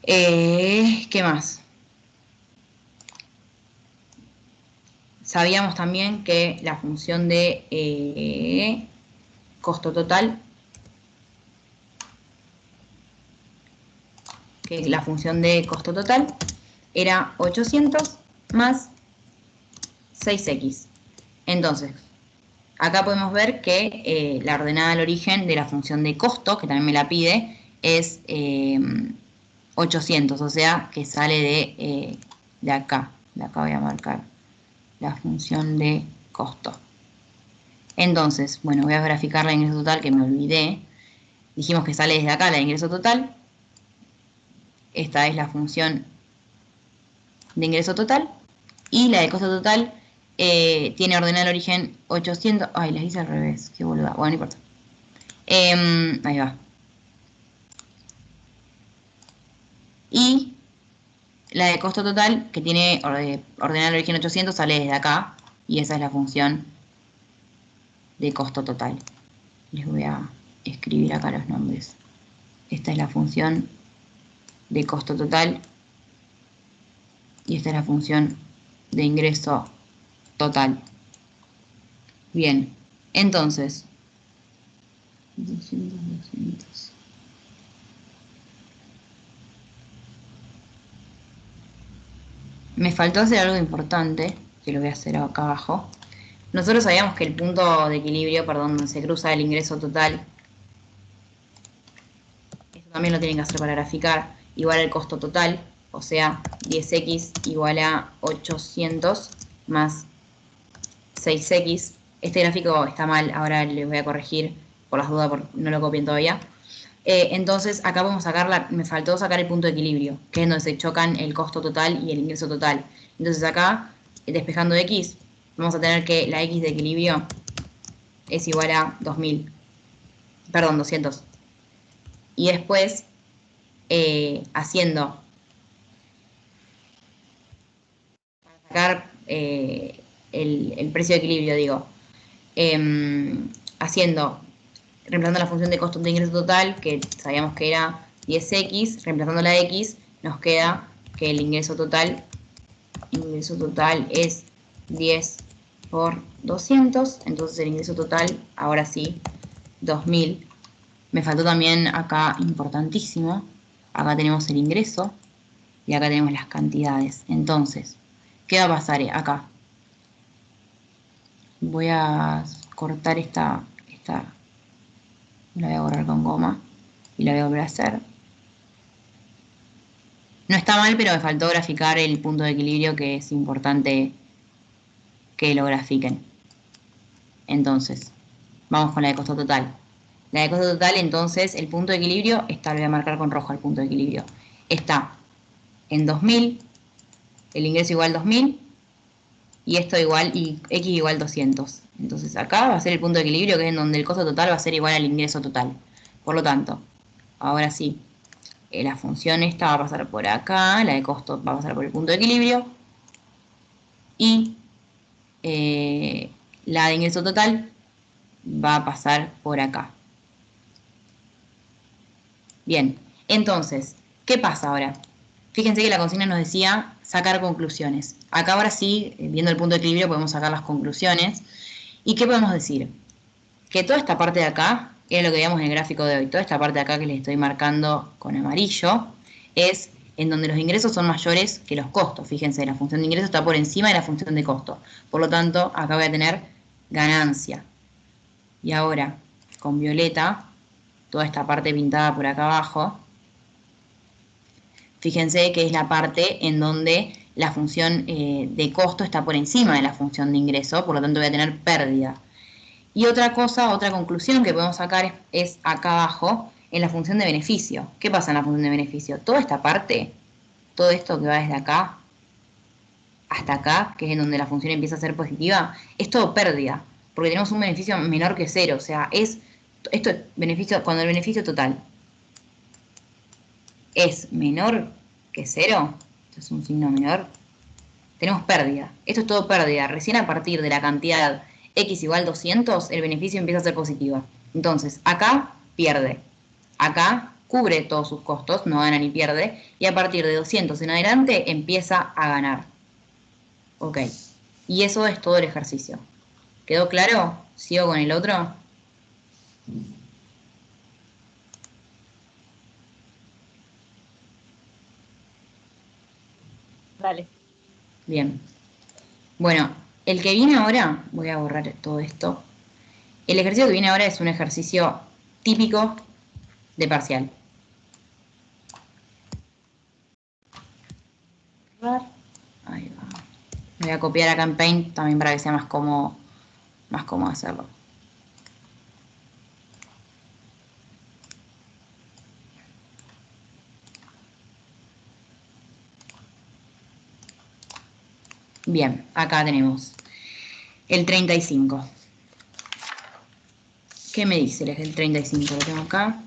¿Qué más? sabíamos también que la función de costo total, era 800 más 6x. Entonces, acá podemos ver que la ordenada al origen de la función de costo, que también me la pide, es 800, o sea que sale de acá. De acá voy a marcar la función de costo. Entonces, bueno, voy a graficar la ingreso total que me olvidé. Dijimos que sale desde acá la ingreso total. Esta es la función de ingreso total. Y la de costo total tiene ordenada al origen 800. Ay, las hice al revés, qué boluda. Bueno, no importa. Ahí va. Y la de costo total, que tiene ordenada al origen 800, sale desde acá. Y esa es la función de costo total. Les voy a escribir acá los nombres. Esta es la función de costo total. Y esta es la función de ingreso total. Bien, entonces, 200. Me faltó hacer algo importante, que lo voy a hacer acá abajo. Nosotros sabíamos que el punto de equilibrio, perdón, donde se cruza el ingreso total, esto también lo tienen que hacer para graficar, igual al costo total, o sea, 10x igual a 800 más 6x. Este gráfico está mal, ahora les voy a corregir por las dudas, porque no lo copien todavía. Entonces acá vamos a sacar, me faltó sacar el punto de equilibrio, que es donde se chocan el costo total y el ingreso total. Entonces acá, despejando x, vamos a tener que la x de equilibrio es igual a 200. Y después, haciendo, para sacar el precio de equilibrio, digo, reemplazando la función de costo de ingreso total, que sabíamos que era 10x, reemplazando la x, nos queda que el ingreso total es 10 por 200, entonces el ingreso total, ahora sí, 2000. Me faltó también acá, importantísimo, acá tenemos el ingreso y acá tenemos las cantidades. Entonces, ¿qué va a pasar acá? Voy a cortar esta la voy a borrar con goma y la voy a volver a hacer. No está mal, pero me faltó graficar el punto de equilibrio, que es importante que lo grafiquen. Entonces, vamos con la de costo total. La de costo total, entonces, el punto de equilibrio, lo voy a marcar con rojo el punto de equilibrio. Está en 2000, el ingreso igual 2000, y esto igual, y x igual 200. Entonces acá va a ser el punto de equilibrio, que es en donde el costo total va a ser igual al ingreso total. Por lo tanto, ahora sí, la función esta va a pasar por acá, la de costo va a pasar por el punto de equilibrio, y la de ingreso total va a pasar por acá. Bien, entonces, ¿qué pasa ahora? Fíjense que la consigna nos decía sacar conclusiones. Acá ahora sí, viendo el punto de equilibrio, podemos sacar las conclusiones. ¿Y qué podemos decir? Que toda esta parte de acá, era lo que veíamos en el gráfico de hoy, toda esta parte de acá que les estoy marcando con amarillo, es en donde los ingresos son mayores que los costos. Fíjense, la función de ingreso está por encima de la función de costo. Por lo tanto, acá voy a tener ganancia. Y ahora, con violeta, toda esta parte pintada por acá abajo, fíjense que es la parte en donde la función de costo está por encima de la función de ingreso, por lo tanto voy a tener pérdida. Y otra cosa, otra conclusión que podemos sacar es acá abajo, en la función de beneficio. ¿Qué pasa en la función de beneficio? Toda esta parte, todo esto que va desde acá hasta acá, que es en donde la función empieza a ser positiva, es todo pérdida, porque tenemos un beneficio menor que cero. O sea, esto es beneficio, cuando el beneficio total es menor que cero, esto es un signo menor, tenemos pérdida. Esto es todo pérdida. Recién a partir de la cantidad x igual 200, el beneficio empieza a ser positivo. Entonces, acá pierde. Acá cubre todos sus costos, no gana ni pierde. Y a partir de 200 en adelante empieza a ganar. Ok. Y eso es todo el ejercicio. ¿Quedó claro? ¿Sigo con el otro?
Dale.
Bien. Bueno, el que viene ahora, voy a borrar todo esto. El ejercicio que viene ahora es un ejercicio típico de parcial. Ahí va. Voy a copiar acá en Paint también para que sea más cómodo hacerlo. Bien, acá tenemos el 35. ¿Qué me dice el 35? Lo tengo acá.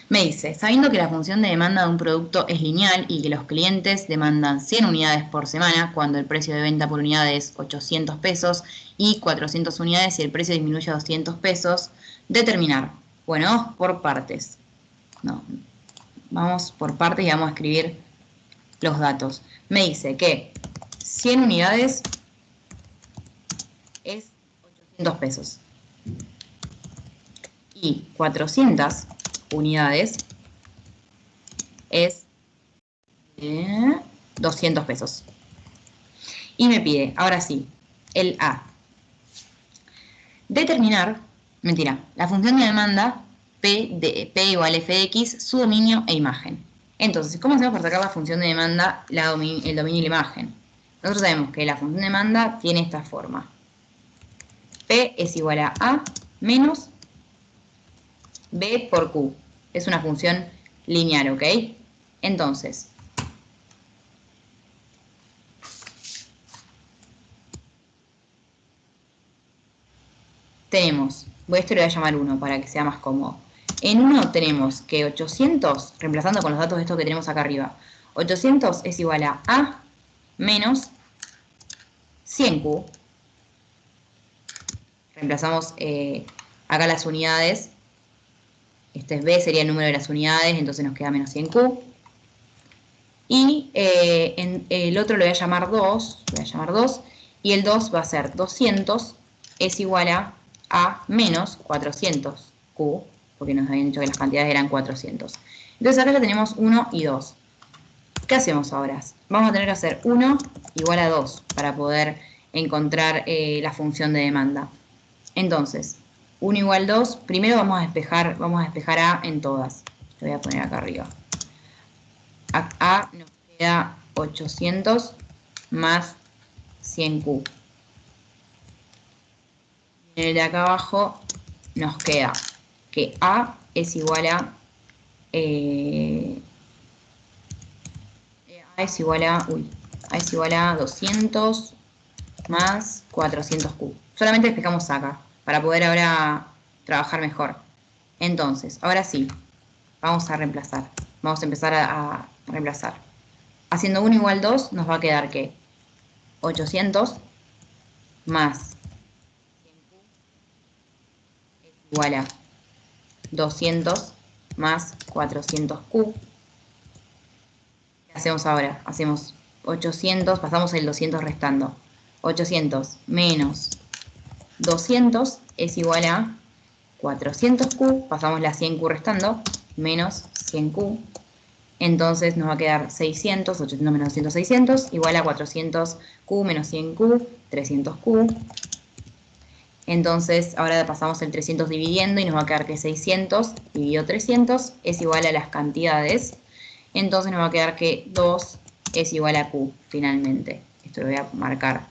Me dice, sabiendo que la función de demanda de un producto es lineal y que los clientes demandan 100 unidades por semana cuando el precio de venta por unidad es 800 pesos y 400 unidades si el precio disminuye a 200 pesos, determinar. Bueno, vamos por partes. No, vamos por partes y vamos a escribir los datos. Me dice que 100 unidades es 800 pesos. Y 400 unidades es 200 pesos. Y me pide, ahora sí, el A. Determinar, mentira, la función de demanda P igual f de x, su dominio e imagen. Entonces, ¿cómo hacemos para sacar la función de demanda, el dominio y la imagen? Nosotros sabemos que la función de demanda tiene esta forma. P es igual a menos B por Q. Es una función lineal, ¿ok? Entonces, tenemos, esto le voy a llamar 1 para que sea más cómodo. En 1 tenemos que 800, reemplazando con los datos de estos que tenemos acá arriba, 800 es igual a menos 100Q. Reemplazamos acá las unidades. Este es B, sería el número de las unidades, entonces nos queda menos 100Q. Y el otro lo voy a llamar 2, y el 2 va a ser 200 es igual a menos 400Q, porque nos habían dicho que las cantidades eran 400. Entonces acá ya tenemos 1 y 2. ¿Qué hacemos ahora? Vamos a tener que hacer 1 igual a 2 para poder encontrar la función de demanda. Entonces, 1 igual 2, primero vamos a despejar A en todas. Lo voy a poner acá arriba. A nos queda 800 más 100Q. En el de acá abajo nos queda que A es igual a A es igual a 200 más 400Q. Solamente despejamos acá para poder ahora trabajar mejor. Entonces, ahora sí, vamos a reemplazar. Vamos a empezar a reemplazar. Haciendo 1 igual 2 nos va a quedar que 800 más 100Q es igual a 200 más 400Q. ¿Qué hacemos ahora? Hacemos 800, pasamos el 200 restando. 800 menos 200 es igual a 400Q, pasamos la 100Q restando, menos 100Q. Entonces nos va a quedar 600, 800 menos 200, 600, igual a 400Q menos 100Q, 300Q. Entonces ahora pasamos el 300 dividiendo y nos va a quedar que 600 dividido 300 es igual a las cantidades. Entonces nos va a quedar que 2 es igual a Q finalmente. Esto lo voy a marcar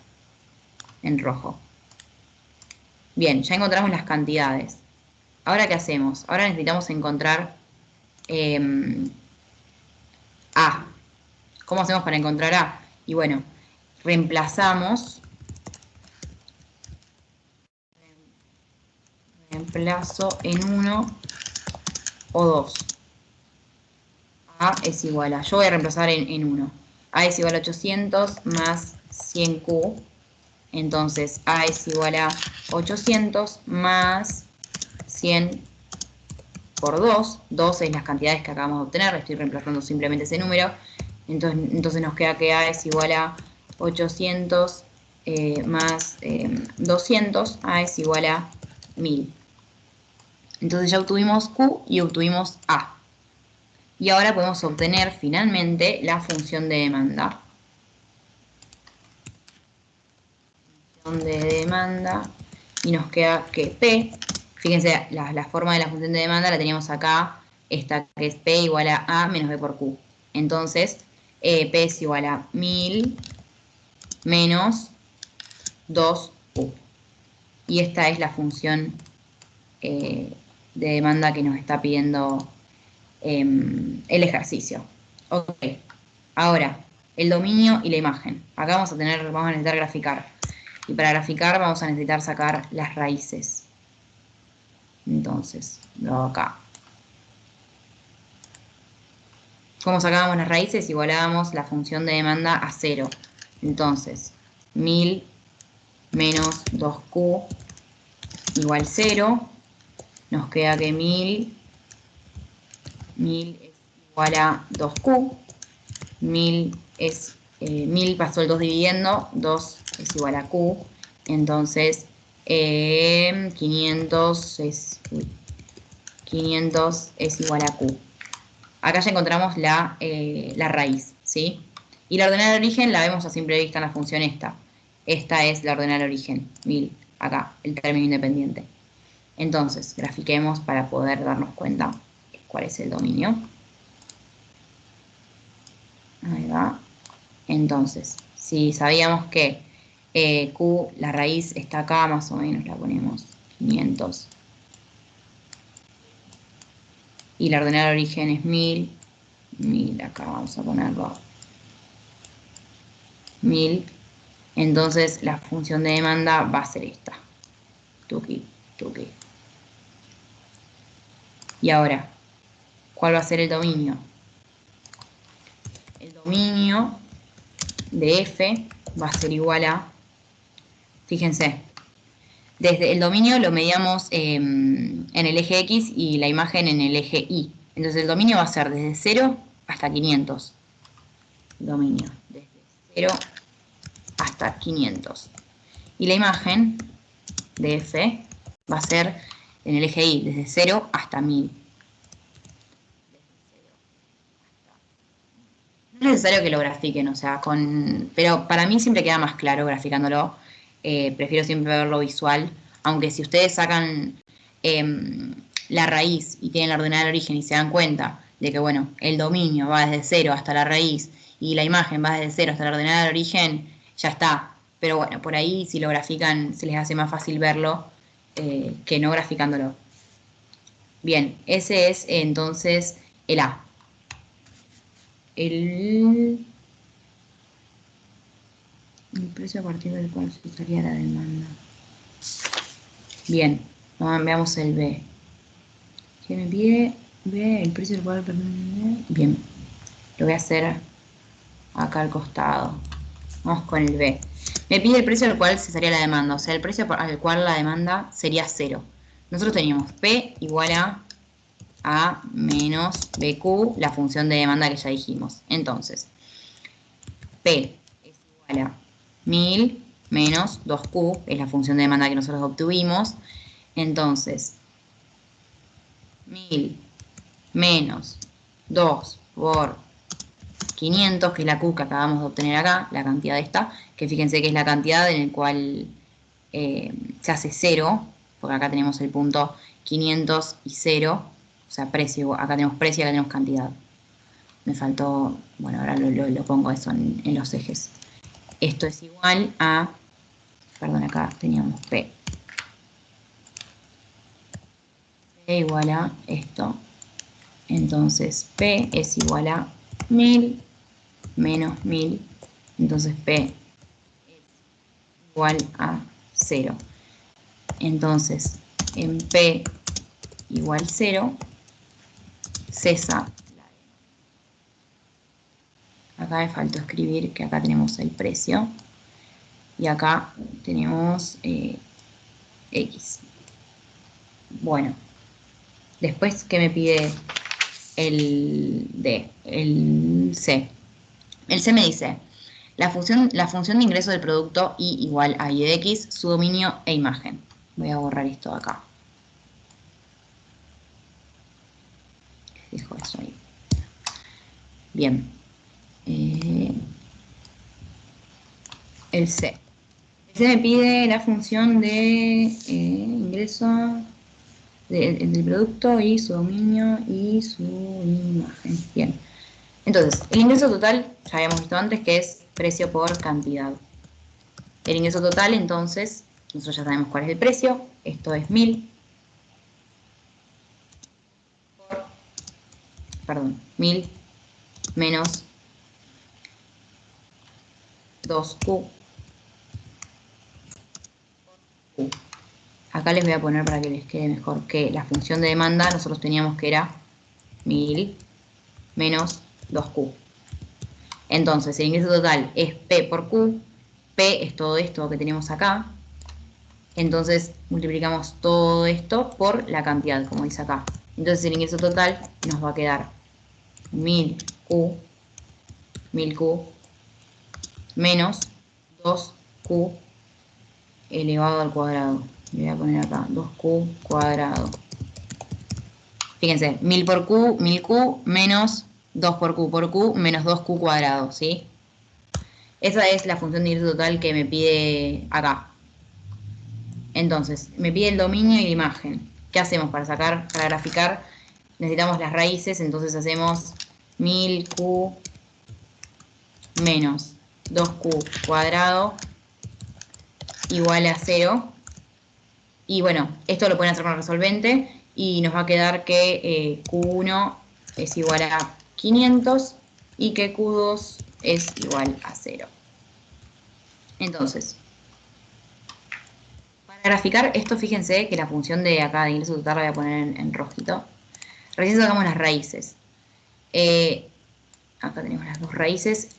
en rojo. Bien, ya encontramos las cantidades. ¿Ahora qué hacemos? Ahora necesitamos encontrar A. ¿Cómo hacemos para encontrar A? Y bueno, reemplazo en 1 o 2. A es igual a, yo voy a reemplazar en 1. A es igual a 800 más 100Q. Entonces A es igual a 800 más 100 por 2. 2 es las cantidades que acabamos de obtener. Estoy reemplazando simplemente ese número. Entonces nos queda que A es igual a 800 más 200, A es igual a 1000. Entonces ya obtuvimos Q y obtuvimos A. Y ahora podemos obtener finalmente la función de demanda. Función de demanda. Y nos queda que P, fíjense, la forma de la función de demanda la teníamos acá, esta que es P igual a A menos B por Q. Entonces, P es igual a 1000 menos 2Q. Y esta es la función de demanda que nos está pidiendo el ejercicio. Ok, ahora, el dominio y la imagen. Acá vamos a necesitar graficar. Y para graficar vamos a necesitar sacar las raíces. Entonces, lo hago acá. ¿Cómo sacábamos las raíces? Igualábamos la función de demanda a 0. Entonces, 1000 menos 2Q igual 0. Nos queda que 1000 es igual a 2Q. 1000 es 1000 pasó el 2 dividiendo, 2 es igual a Q. Entonces, 500 es igual a Q. Acá ya encontramos la raíz, ¿sí? Y la ordenada de origen la vemos a simple vista en la función esta. Esta es la ordenada de origen, 1000, acá, el término independiente. Entonces, grafiquemos para poder darnos cuenta cuál es el dominio. Ahí va. Entonces, si sabíamos que Q, la raíz está acá, más o menos la ponemos 500. Y la ordenada de origen es 1000. 1000, acá vamos a ponerlo 1000. Entonces la función de demanda va a ser esta. Tuki, tuki. Y ahora, ¿cuál va a ser el dominio? El dominio de F va a ser igual a, fíjense, desde el dominio lo medíamos en el eje X y la imagen en el eje Y. Entonces el dominio va a ser desde 0 hasta 500. Dominio desde 0 hasta 500. Y la imagen de F va a ser en el eje Y desde 0 hasta 1000. No es necesario que lo grafiquen, o sea, pero para mí siempre queda más claro graficándolo. Prefiero siempre verlo visual, aunque si ustedes sacan la raíz y tienen la ordenada del origen y se dan cuenta de que, bueno, el dominio va desde 0 hasta la raíz y la imagen va desde 0 hasta la ordenada del origen, ya está. Pero bueno, por ahí si lo grafican se les hace más fácil verlo que no graficándolo. Bien, ese es entonces el A. El precio a partir del cual se usaría la demanda. Bien, veamos el B. ¿Qué me pide? B, el precio del cual... Bien, lo voy a hacer acá al costado. Vamos con el B. Me pide el precio al cual se usaría la demanda, o sea, el precio al cual la demanda sería 0. Nosotros teníamos P igual a menos BQ, la función de demanda que ya dijimos. Entonces, P es igual a 1000 menos 2Q, es la función de demanda que nosotros obtuvimos. Entonces, 1000 menos 2 por 500, que es la Q que acabamos de obtener acá, la cantidad esta, que fíjense que es la cantidad en el cual se hace 0, porque acá tenemos el punto 500 y 0, o sea, precio, acá tenemos precio y acá tenemos cantidad. Me faltó, bueno, ahora lo pongo eso en los ejes. Esto es igual a, perdón, acá teníamos P. P igual a esto. Entonces P es igual a 1000 menos 1000. Entonces P es igual a 0. Entonces, en P igual 0, cesa. Acá me faltó escribir que acá tenemos el precio. Y acá tenemos X. Bueno, después, ¿qué me pide el D? El C. El C me dice, la función de ingreso del producto y igual a y de X, su dominio e imagen. Voy a borrar esto de acá. Dejo eso ahí. Bien. El C. El C me pide la función de ingreso del producto y su dominio y su imagen. Bien. Entonces, el ingreso total, ya habíamos visto antes que es precio por cantidad. El ingreso total, entonces, nosotros ya sabemos cuál es el precio. Esto es 1000 menos 2Q. Acá les voy a poner para que les quede mejor que la función de demanda nosotros teníamos que era 1000 menos 2Q. Entonces, el ingreso total es P por Q. P es todo esto que tenemos acá. Entonces, multiplicamos todo esto por la cantidad, como dice acá. Entonces, el ingreso total nos va a quedar 1000Q menos 2Q elevado al cuadrado. Le voy a poner acá 2Q cuadrado. Fíjense, 1000 por Q, 1000Q menos 2 por Q menos 2Q cuadrado, ¿sí? Esa es la función de ingreso total que me pide acá. Entonces, me pide el dominio y la imagen. ¿Qué hacemos para graficar? Necesitamos las raíces, entonces hacemos 1000Q menos 2Q cuadrado igual a 0. Y bueno, esto lo pueden hacer con el resolvente y nos va a quedar que Q1 es igual a 500 y que Q2 es igual a 0. Entonces, para graficar esto, fíjense que la función de acá de ingreso total la voy a poner en rojito. Recién sacamos las raíces. Acá tenemos las dos raíces.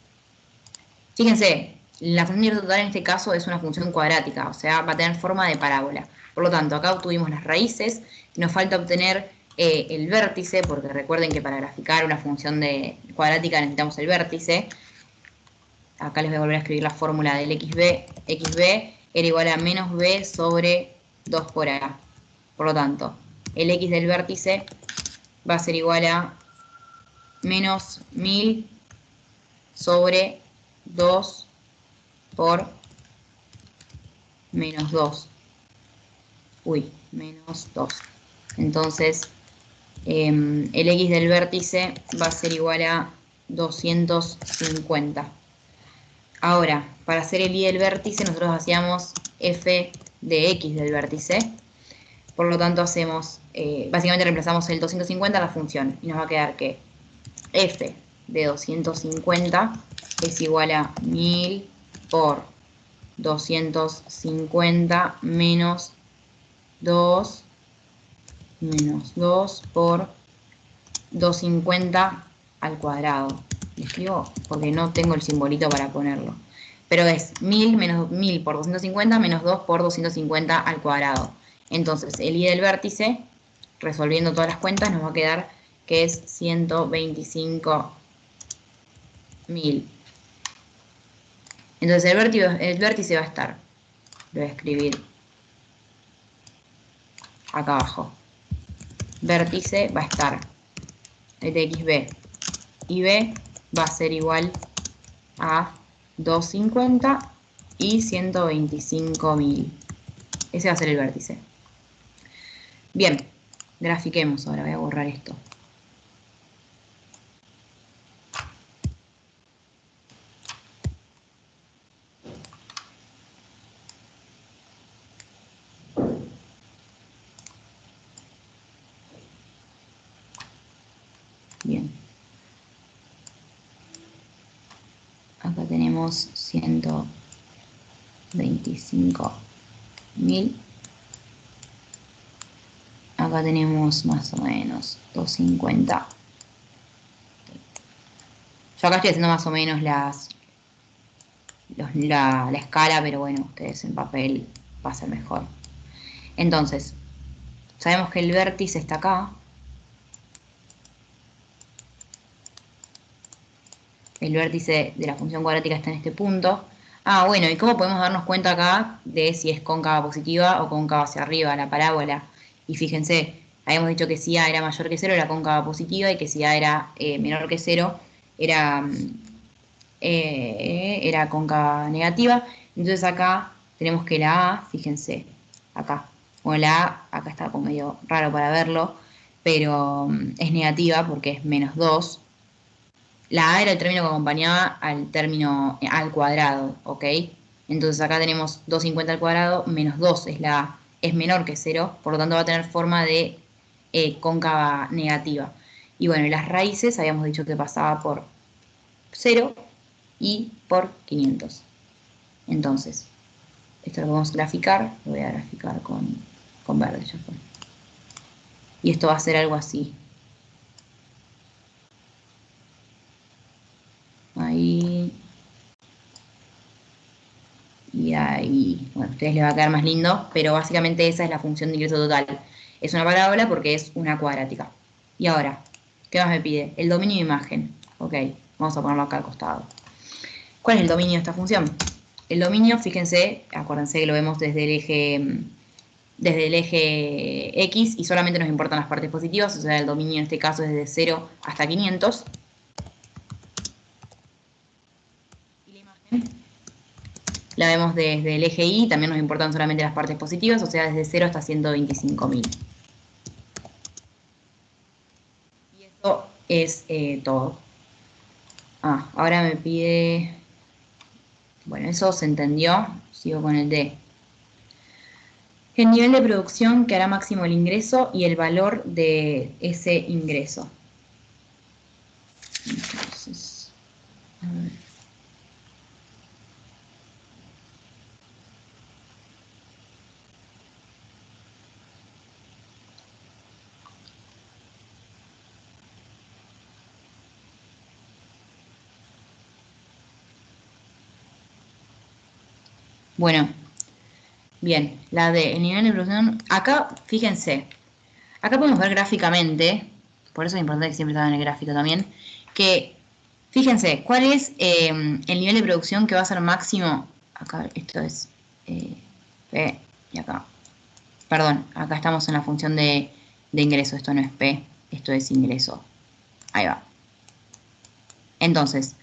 Fíjense, la función de ingreso total en este caso es una función cuadrática, o sea, va a tener forma de parábola. Por lo tanto, acá obtuvimos las raíces, nos falta obtener el vértice, porque recuerden que para graficar una función cuadrática necesitamos el vértice. Acá les voy a volver a escribir la fórmula del xb era igual a menos b sobre 2 por a. Por lo tanto, el x del vértice va a ser igual a menos 1000 sobre 2 por menos 2. Menos 2. Entonces, el x del vértice va a ser igual a 250. Ahora, para hacer el y del vértice, nosotros hacíamos f de x del vértice. Por lo tanto, hacemos, básicamente reemplazamos el 250 en la función. Y nos va a quedar que f de 250 es igual a 1000 por 250 menos 2 por 250 al cuadrado. Le escribo porque no tengo el simbolito para ponerlo. Pero es 1000 menos 1000 por 250 menos 2 por 250 al cuadrado. Entonces, el y del vértice, resolviendo todas las cuentas, nos va a quedar que es 125.000. Entonces, el vértice va a estar, lo voy a escribir acá abajo. Vértice va a estar de xb y b va a ser igual a 250 y 125.000. Ese va a ser el vértice. Bien, grafiquemos ahora, voy a borrar esto. Bien. Acá tenemos 125.000. Acá tenemos más o menos 250. Yo acá estoy haciendo más o menos la escala, pero bueno, ustedes en papel va a ser mejor. Entonces, sabemos que el vértice está acá. El vértice de la función cuadrática está en este punto. Ah, bueno, ¿y cómo podemos darnos cuenta acá de si es cóncava positiva o cóncava hacia arriba, la parábola? Y fíjense, habíamos dicho que si A era mayor que 0 era cóncava positiva y que si A era menor que 0 era, era cóncava negativa. Entonces acá tenemos que la A, fíjense, acá. Bueno, la A, acá está como medio raro para verlo, pero es negativa porque es menos 2. La A era el término que acompañaba al término al cuadrado, ¿ok? Entonces acá tenemos 250 al cuadrado, menos 2 es la A, es menor que 0, por lo tanto va a tener forma de cóncava negativa. Y bueno, las raíces habíamos dicho que pasaba por 0 y por 500. Entonces, esto lo podemos graficar, lo voy a graficar con verde, ya fue. Y esto va a ser algo así. Ahí. Y ahí, bueno, a ustedes les va a quedar más lindo, pero básicamente esa es la función de ingreso total. Es una parábola porque es una cuadrática. Y ahora, ¿qué más me pide? El dominio de imagen. Ok, vamos a ponerlo acá al costado. ¿Cuál es el dominio de esta función? El dominio, fíjense, acuérdense que lo vemos desde el eje X y solamente nos importan las partes positivas, o sea, el dominio en este caso es desde 0 hasta 500. Y la imagen la vemos desde el eje Y, también nos importan solamente las partes positivas, o sea, desde 0 hasta 125.000. Y eso es todo. Ah, ahora me pide... Bueno, eso se entendió. Sigo con el D. El nivel de producción que hará máximo el ingreso y el valor de ese ingreso. Entonces, a ver. Bueno, bien, la D, el nivel de producción. Acá, fíjense, acá podemos ver gráficamente, por eso es importante que siempre salga en el gráfico también, que fíjense, ¿cuál es el nivel de producción que va a ser máximo? Acá, esto es P y acá. Perdón, acá estamos en la función de ingreso, esto no es P, esto es ingreso. Ahí va. Entonces,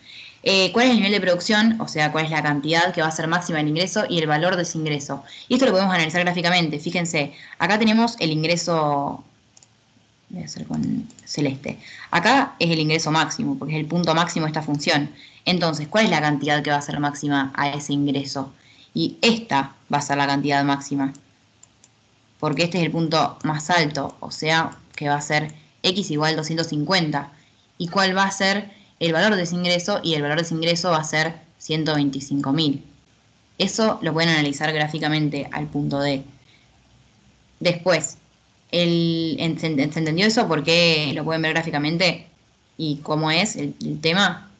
¿cuál es el nivel de producción? O sea, ¿cuál es la cantidad que va a ser máxima el ingreso y el valor de ese ingreso? Y esto lo podemos analizar gráficamente. Fíjense, acá tenemos el ingreso, voy a hacer con celeste. Acá es el ingreso máximo, porque es el punto máximo de esta función. Entonces, ¿cuál es la cantidad que va a ser máxima a ese ingreso? Y esta va a ser la cantidad máxima, porque este es el punto más alto, o sea, que va a ser x igual 250. ¿Y cuál va a ser el valor de ese ingreso? Y el valor de ese ingreso va a ser 125.000. Eso lo pueden analizar gráficamente al punto D. Después, ¿se entendió eso? ¿Por qué lo pueden ver gráficamente? ¿Y cómo es el tema?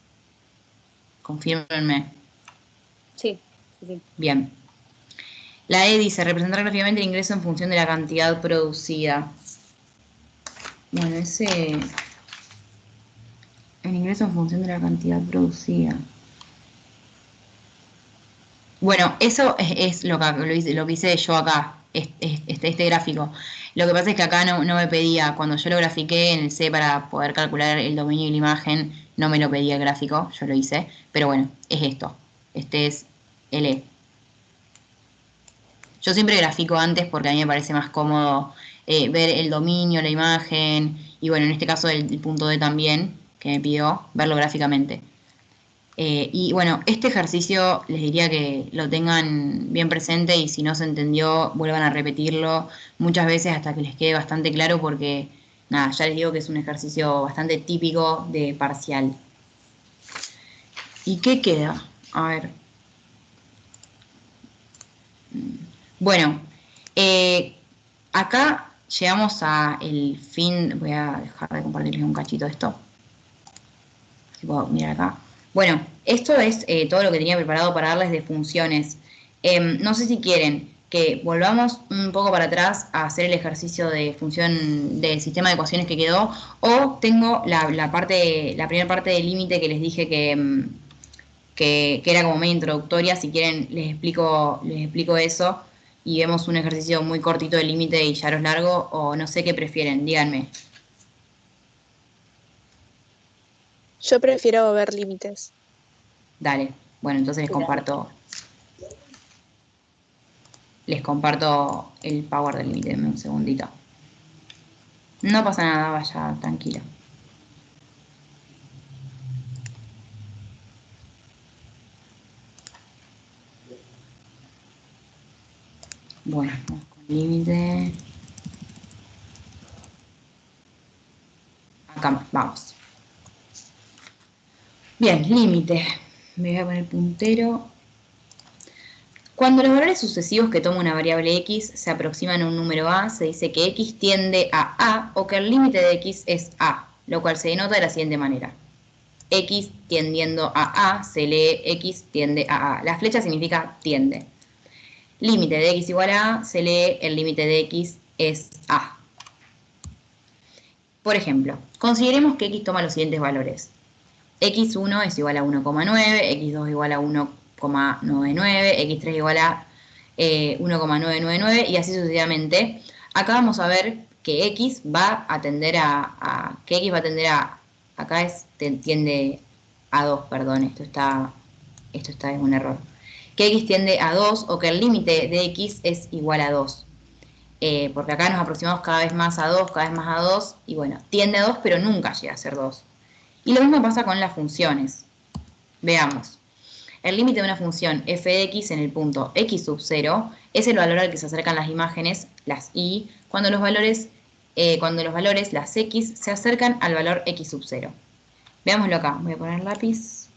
Confírmenme.
Sí, sí, sí.
Bien. La E dice, representar gráficamente el ingreso en función de la cantidad producida. Bueno, el ingreso en función de la cantidad producida. Bueno, eso es lo que hice yo acá, este gráfico. Lo que pasa es que acá no me pedía, cuando yo lo grafiqué en el C para poder calcular el dominio y la imagen, no me lo pedía el gráfico, yo lo hice. Pero bueno, es esto. Este es el E. Yo siempre grafico antes porque a mí me parece más cómodo ver el dominio, la imagen, y bueno, en este caso el punto D también, que me pidió, verlo gráficamente. Y bueno, este ejercicio les diría que lo tengan bien presente y si no se entendió, vuelvan a repetirlo muchas veces hasta que les quede bastante claro porque, nada, ya les digo que es un ejercicio bastante típico de parcial. ¿Y qué queda? A ver. Bueno, acá llegamos al fin. Voy a dejar de compartirles un cachito de esto. Si puedo mirar acá. Bueno, esto es todo lo que tenía preparado para darles de funciones. No sé si quieren que volvamos un poco para atrás a hacer el ejercicio de función del sistema de ecuaciones que quedó, o tengo la primera parte del límite que les dije que era como medio introductoria. Si quieren les explico eso y vemos un ejercicio muy cortito de límite y ya los largo, o no sé qué prefieren, díganme.
Yo prefiero ver límites.
Dale, bueno, entonces les comparto el power del límite. Dame un segundito. No pasa nada, vaya tranquilo. Bueno, vamos con límite. Acá, vamos. Bien, límite. Me voy a poner puntero. Cuando los valores sucesivos que toma una variable x se aproximan a un número a, se dice que x tiende a a o que el límite de x es a, lo cual se denota de la siguiente manera. X tendiendo a a, se lee x tiende a a. La flecha significa tiende. Límite de x igual a a, se lee el límite de x es a. Por ejemplo, consideremos que x toma los siguientes valores. x1 es igual a 1,9, x2 igual a 1,99, x3 igual a 1,999 y así sucesivamente. Acá vamos a ver que x va a tender acá tiende a 2, perdón, esto es un error. Que x tiende a 2 o que el límite de x es igual a 2. Porque acá nos aproximamos cada vez más a 2, y bueno, tiende a 2 pero nunca llega a ser 2. Y lo mismo pasa con las funciones. Veamos. El límite de una función f de x en el punto x sub 0 es el valor al que se acercan las imágenes, las y, cuando los valores, las x, se acercan al valor x sub 0. Veámoslo acá. Voy a poner lápiz.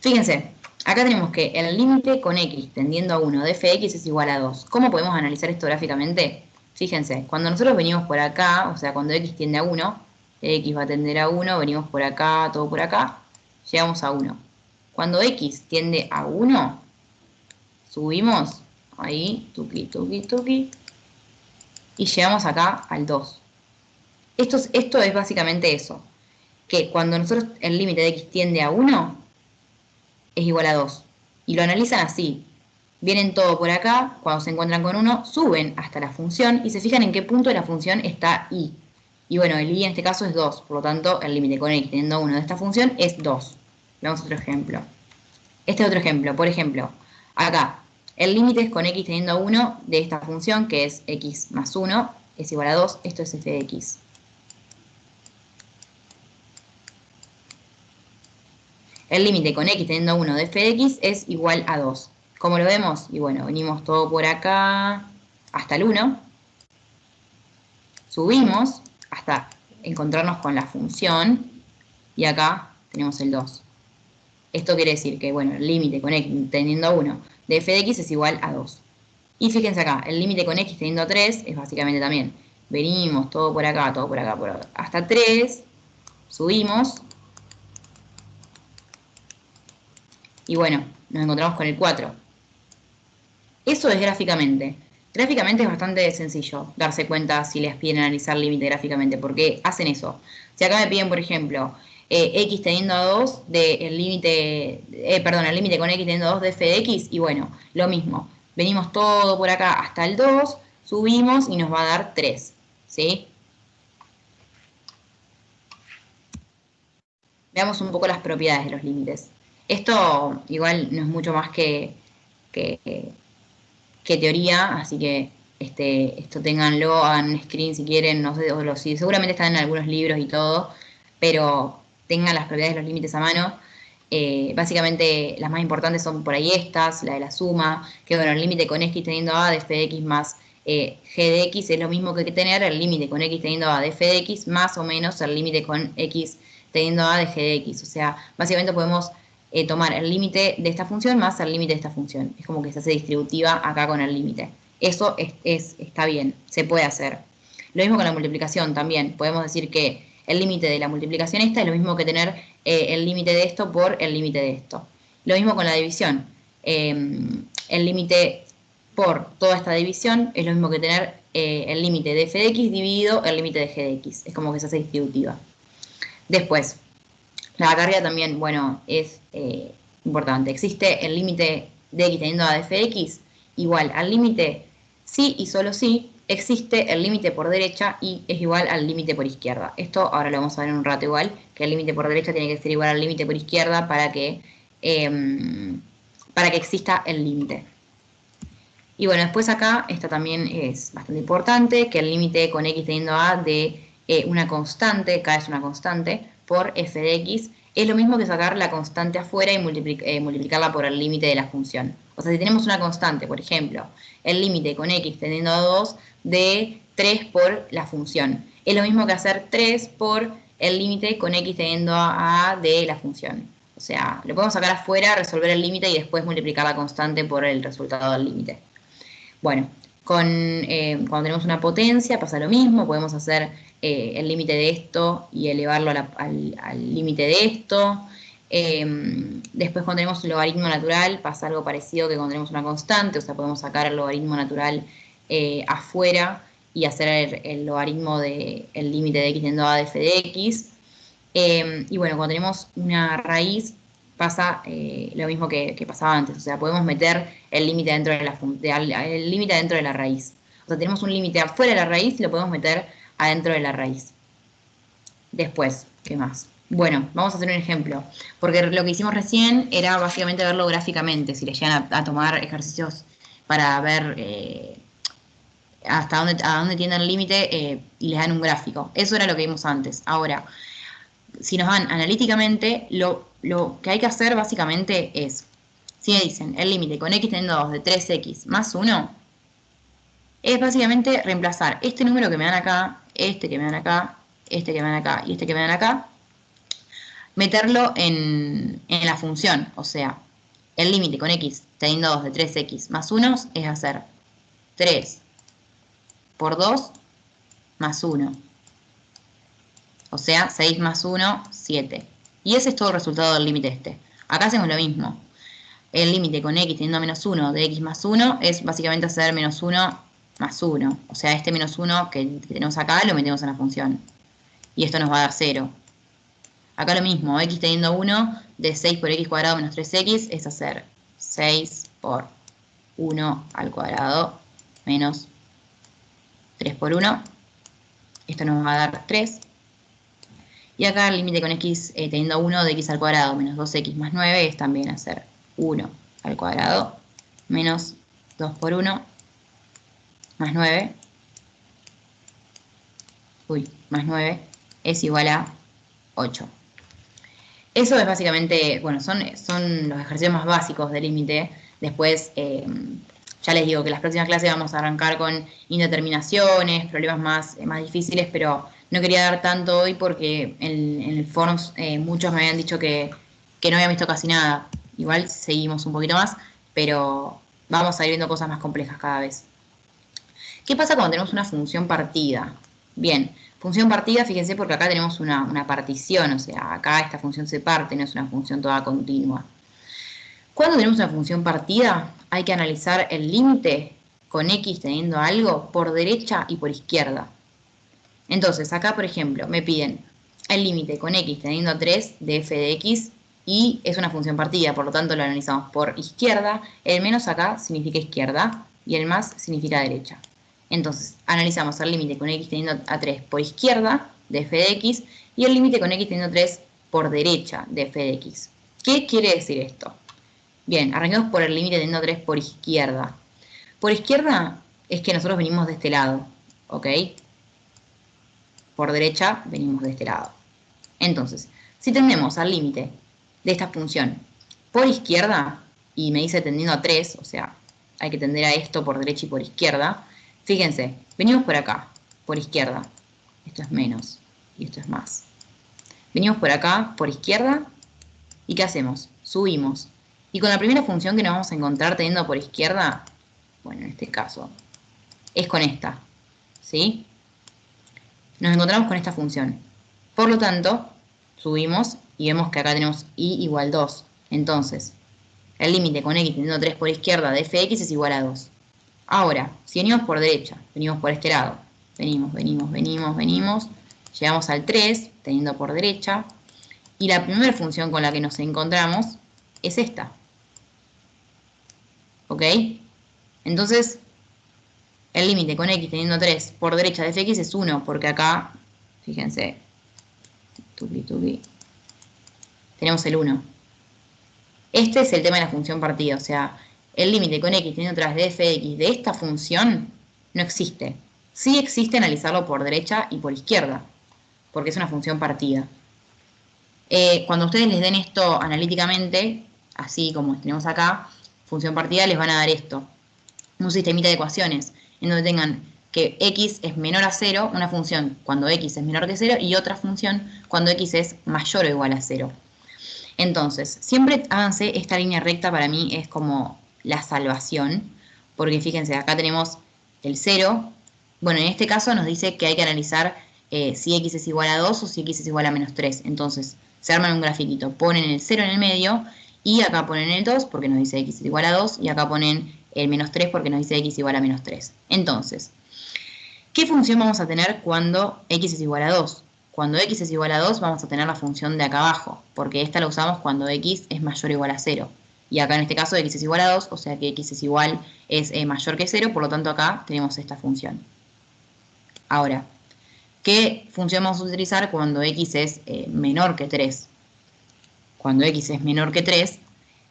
Fíjense, acá tenemos que el límite con x tendiendo a 1 de f de x es igual a 2. ¿Cómo podemos analizar esto gráficamente? Fíjense, cuando nosotros venimos por acá, o sea, cuando x tiende a 1, x va a tender a 1, venimos por acá, todo por acá, llegamos a 1. Cuando x tiende a 1, subimos, ahí, tuqui, tuqui, tuqui, y llegamos acá al 2. Esto es básicamente eso, que cuando nosotros el límite de x tiende a 1, es igual a 2. Y lo analizan así. Vienen todo por acá, cuando se encuentran con 1, suben hasta la función y se fijan en qué punto de la función está y. Y bueno, el y en este caso es 2, por lo tanto el límite con x teniendo 1 de esta función es 2. Veamos otro ejemplo. Este es otro ejemplo. Por ejemplo, acá, el límite es con x teniendo 1 de esta función, que es x más 1, es igual a 2. Esto es f de x. El límite con x teniendo 1 de f de x es igual a 2. ¿Cómo lo vemos? Y bueno, venimos todo por acá hasta el 1. Subimos hasta encontrarnos con la función y acá tenemos el 2. Esto quiere decir que, bueno, el límite con x teniendo a 1 de f de x es igual a 2. Y fíjense acá, el límite con x teniendo a 3 es básicamente también, venimos todo por acá, hasta 3, subimos, y bueno, nos encontramos con el 4. Eso es gráficamente. Gráficamente es bastante sencillo darse cuenta si les piden analizar límite gráficamente, porque hacen eso. Si acá me piden, por ejemplo, x teniendo a 2 el límite con x teniendo a 2 de f de x, y bueno, lo mismo. Venimos todo por acá hasta el 2, subimos y nos va a dar 3, ¿sí? Veamos un poco las propiedades de los límites. Esto igual no es mucho más que teoría, así que esto ténganlo, hagan un screen si quieren, no sé, seguramente están en algunos libros y todo, pero tengan las propiedades de los límites a mano. Básicamente las más importantes son por ahí estas, la de la suma, que bueno, el límite con x teniendo a de f de x más g de x es lo mismo que tener el límite con x teniendo a de f de x más o menos el límite con x teniendo a de g de x. O sea, básicamente podemos tomar el límite de esta función más el límite de esta función. Es como que se hace distributiva acá con el límite. Eso está bien, se puede hacer. Lo mismo con la multiplicación también. Podemos decir que el límite de la multiplicación esta es lo mismo que tener el límite de esto por el límite de esto. Lo mismo con la división. el límite por toda esta división es lo mismo que tener el límite de f de x dividido el límite de g de x. Es como que se hace distributiva. Después, la carga también, bueno, es importante. Existe el límite de x teniendo a de f de x igual al límite sí y solo sí existe el límite por derecha y es igual al límite por izquierda. Esto ahora lo vamos a ver en un rato igual, que el límite por derecha tiene que ser igual al límite por izquierda para que exista el límite. Y bueno, después acá, esta también es bastante importante, que el límite con x teniendo a de una constante, k es una constante, por f de x, es lo mismo que sacar la constante afuera y multiplicarla por el límite de la función. O sea, si tenemos una constante, por ejemplo, el límite con x teniendo a 2 de 3 por la función. Es lo mismo que hacer 3 por el límite con x teniendo a de la función. O sea, lo podemos sacar afuera, resolver el límite y después multiplicar la constante por el resultado del límite. Bueno, cuando tenemos una potencia pasa lo mismo, podemos hacer el límite de esto y elevarlo al límite de esto. Después cuando tenemos un logaritmo natural pasa algo parecido que cuando tenemos una constante, o sea, podemos sacar el logaritmo natural afuera y hacer el logaritmo del límite de x teniendo a de f de x. Y bueno, cuando tenemos una raíz pasa lo mismo que pasaba antes, o sea, podemos meter el límite dentro el límite dentro de la raíz. O sea, tenemos un límite afuera de la raíz y lo podemos meter adentro de la raíz. Después, ¿qué más? Bueno, vamos a hacer un ejemplo, porque lo que hicimos recién era básicamente verlo gráficamente, si les llegan a tomar ejercicios para ver a dónde tiene el límite y les dan un gráfico. Eso era lo que vimos antes. Ahora, si nos van analíticamente, lo que hay que hacer básicamente es, si me dicen el límite con x teniendo 2 de 3x más 1, es básicamente reemplazar este número que me dan acá, este que me dan acá, este que me dan acá y este que me dan acá, meterlo en la función, o sea, el límite con x teniendo 2 de 3x más 1 es hacer 3 por 2 más 1. O sea, 6 más 1, 7. Y ese es todo el resultado del límite este. Acá hacemos lo mismo. El límite con x teniendo menos 1 de x más 1 es básicamente hacer menos 1 más 1. O sea, este menos 1 que tenemos acá lo metemos en la función. Y esto nos va a dar 0. Acá lo mismo, x teniendo 1 de 6 por x cuadrado menos 3x es hacer 6 por 1 al cuadrado menos 3 por 1. Esto nos va a dar 3. Y acá el límite con x teniendo 1 de x al cuadrado menos 2x más 9 es también hacer 1 al cuadrado menos 2 por 1 más 9. Más 9 es igual a 8. Eso es básicamente, bueno, son los ejercicios más básicos del límite. Después, ya les digo que las próximas clases vamos a arrancar con indeterminaciones, problemas más difíciles, pero no quería dar tanto hoy porque en el foro muchos me habían dicho que no habían visto casi nada. Igual seguimos un poquito más, pero vamos a ir viendo cosas más complejas cada vez. ¿Qué pasa cuando tenemos una función partida? Bien, función partida, fíjense, porque acá tenemos una partición, o sea, acá esta función se parte, no es una función toda continua. Cuando tenemos una función partida, hay que analizar el límite con x teniendo algo por derecha y por izquierda. Entonces, acá, por ejemplo, me piden el límite con x teniendo 3 de f de x y es una función partida, por lo tanto lo analizamos por izquierda. El menos acá significa izquierda y el más significa derecha. Entonces, analizamos el límite con x teniendo a 3 por izquierda de f de x y el límite con x teniendo 3 por derecha de f de x. ¿Qué quiere decir esto? Bien, arranquemos por el límite teniendo 3 por izquierda. Por izquierda es que nosotros venimos de este lado, ¿ok? Por derecha venimos de este lado. Entonces, si tendemos al límite de esta función por izquierda, y me dice tendiendo a 3, o sea, hay que tender a esto por derecha y por izquierda, fíjense, venimos por acá, por izquierda. Esto es menos y esto es más. Venimos por acá, por izquierda, ¿y qué hacemos? Subimos. Y con la primera función que nos vamos a encontrar teniendo por izquierda, bueno, en este caso, es con esta, ¿sí? Nos encontramos con esta función. Por lo tanto, subimos y vemos que acá tenemos y igual 2. Entonces, El límite con x teniendo 3 por izquierda de f de x es igual a 2. Ahora, si venimos por derecha, venimos por este lado, venimos, llegamos al 3 teniendo por derecha, y la primera función con la que nos encontramos es esta. ¿Ok? Entonces, el límite con x teniendo 3 por derecha de fx es 1, porque acá, fíjense, tenemos el 1. Este es el tema de la función partida, o sea, el límite con x teniendo 3 de f de x de esta función no existe. Sí existe analizarlo por derecha y por izquierda, porque es una función partida. Cuando ustedes les den esto analíticamente, así como tenemos acá, función partida, les van a dar esto. Un sistemita de ecuaciones, en donde tengan que x es menor a 0, una función cuando x es menor que 0, y otra función cuando x es mayor o igual a 0. Entonces, siempre háganse esta línea recta, para mí es como la salvación, porque fíjense, acá tenemos el 0. Bueno, en este caso nos dice que hay que analizar si x es igual a 2 o si x es igual a menos 3. Entonces, se arman un grafiquito, ponen el 0 en el medio, y acá ponen el 2 porque nos dice x es igual a 2, y acá ponen el menos 3 porque nos dice x igual a menos 3. Entonces, ¿qué función vamos a tener cuando x es igual a 2? Cuando x es igual a 2 vamos a tener la función de acá abajo, porque esta la usamos cuando x es mayor o igual a 0. Y acá en este caso x es igual a 2, o sea que x es mayor que 0, por lo tanto acá tenemos esta función. Ahora, ¿qué función vamos a utilizar cuando x es menor que 3? Cuando x es menor que 3,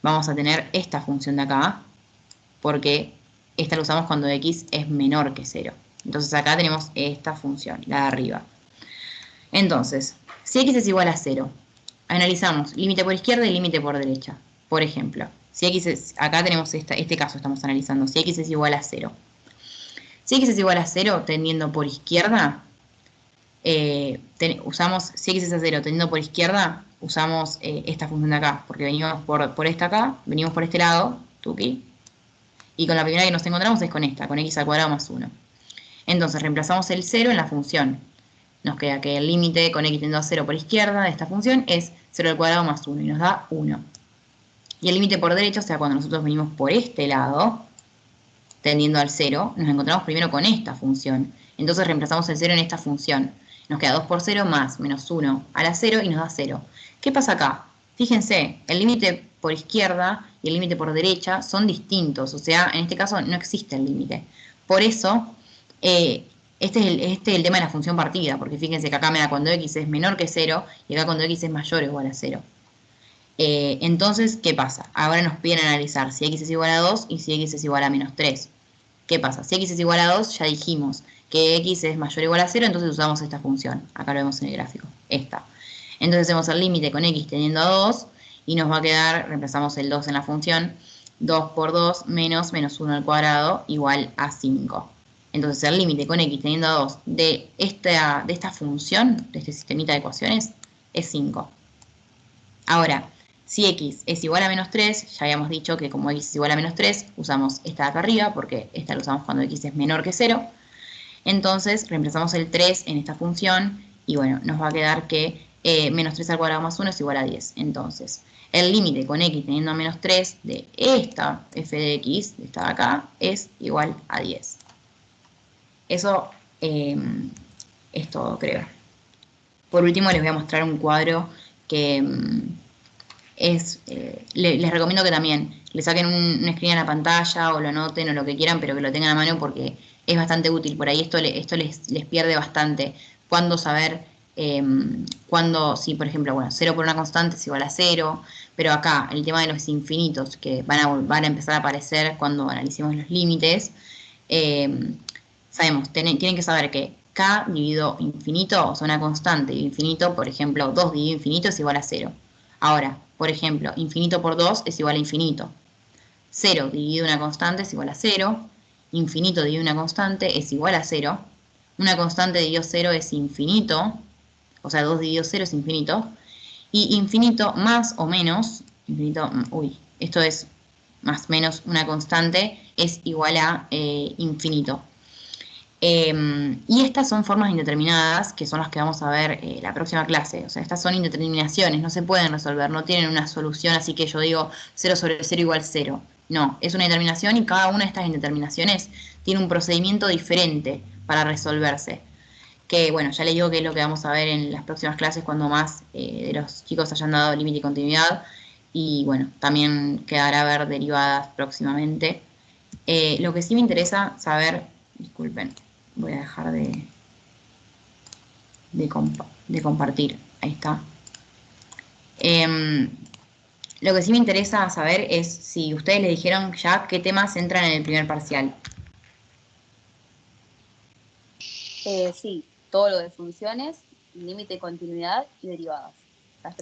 vamos a tener esta función de acá, porque esta la usamos cuando x es menor que 0. Entonces acá tenemos esta función, la de arriba. Entonces, si x es igual a 0, analizamos límite por izquierda y límite por derecha. Por ejemplo, si x es, acá tenemos este caso, estamos analizando, si x es igual a 0. Si x es igual a 0 tendiendo por izquierda, usamos, si x es a 0 tendiendo por izquierda, usamos esta función de acá, porque venimos por esta acá, venimos por este lado, tuki, y con la primera que nos encontramos es con esta, con x al cuadrado más 1. Entonces reemplazamos el 0 en la función. Nos queda que el límite con x tendiendo a 0 por izquierda de esta función es 0 al cuadrado más 1 y nos da 1. Y el límite por derecha, o sea, cuando nosotros venimos por este lado, tendiendo al 0, nos encontramos primero con esta función. Entonces reemplazamos el 0 en esta función. Nos queda 2 por 0 más menos 1 a la 0 y nos da 0. ¿Qué pasa acá? Fíjense, el límite por izquierda y el límite por derecha son distintos. O sea, en este caso no existe el límite. Por eso, este es el tema de la función partida, porque fíjense que acá me da cuando x es menor que 0 y acá cuando x es mayor o igual a 0. Entonces, ¿qué pasa? Ahora nos piden analizar si x es igual a 2 y si x es igual a menos 3. ¿Qué pasa? Si x es igual a 2, ya dijimos que x es mayor o igual a 0, entonces usamos esta función. Acá lo vemos en el gráfico, esta. Entonces hacemos el límite con x teniendo a 2 y nos va a quedar, reemplazamos el 2 en la función, 2 por 2 menos 1 al cuadrado igual a 5. Entonces el límite con x teniendo a 2 de esta función, de este sistemita de ecuaciones, es 5. Ahora, si x es igual a menos 3, ya habíamos dicho que como x es igual a menos 3, usamos esta de acá arriba, porque esta la usamos cuando x es menor que 0. Entonces reemplazamos el 3 en esta función y bueno, nos va a quedar que menos 3 al cuadrado más 1 es igual a 10. Entonces, el límite con x teniendo a menos 3 de esta f de x, de esta de acá, es igual a 10. Eso es todo, creo. Por último, les voy a mostrar un cuadro que les recomiendo que también le saquen un screen a la pantalla o lo anoten o lo que quieran, pero que lo tengan a mano porque es bastante útil. Por ahí esto les pierde bastante. Cuándo saber, si por ejemplo, bueno, 0 por una constante es igual a 0, pero acá el tema de los infinitos que van a empezar a aparecer cuando analicemos los límites, sabemos, tienen que saber que k dividido infinito, o sea, una constante dividido infinito, por ejemplo, 2 dividido infinito es igual a 0. Ahora, por ejemplo, infinito por 2 es igual a infinito. 0 dividido una constante es igual a 0. Infinito dividido una constante es igual a 0. Una constante dividido 0 es infinito. O sea, 2 dividido 0 es infinito. Y infinito más o menos, esto es más o menos una constante, es igual a infinito. Y estas son formas indeterminadas, que son las que vamos a ver la próxima clase. O sea, estas son indeterminaciones, no se pueden resolver, no tienen una solución, así que yo digo 0 sobre 0 igual 0. No, es una determinación y cada una de estas indeterminaciones tiene un procedimiento diferente para resolverse. Que bueno, ya les digo que es lo que vamos a ver en las próximas clases cuando más de los chicos hayan dado límite y continuidad. Y bueno, también quedará ver derivadas próximamente. Lo que sí me interesa saber, disculpen, voy a dejar de compartir, ahí está. Lo que sí me interesa saber es si ustedes les dijeron ya qué temas entran en el primer parcial.
Sí, todo lo de funciones, límite, continuidad y derivadas.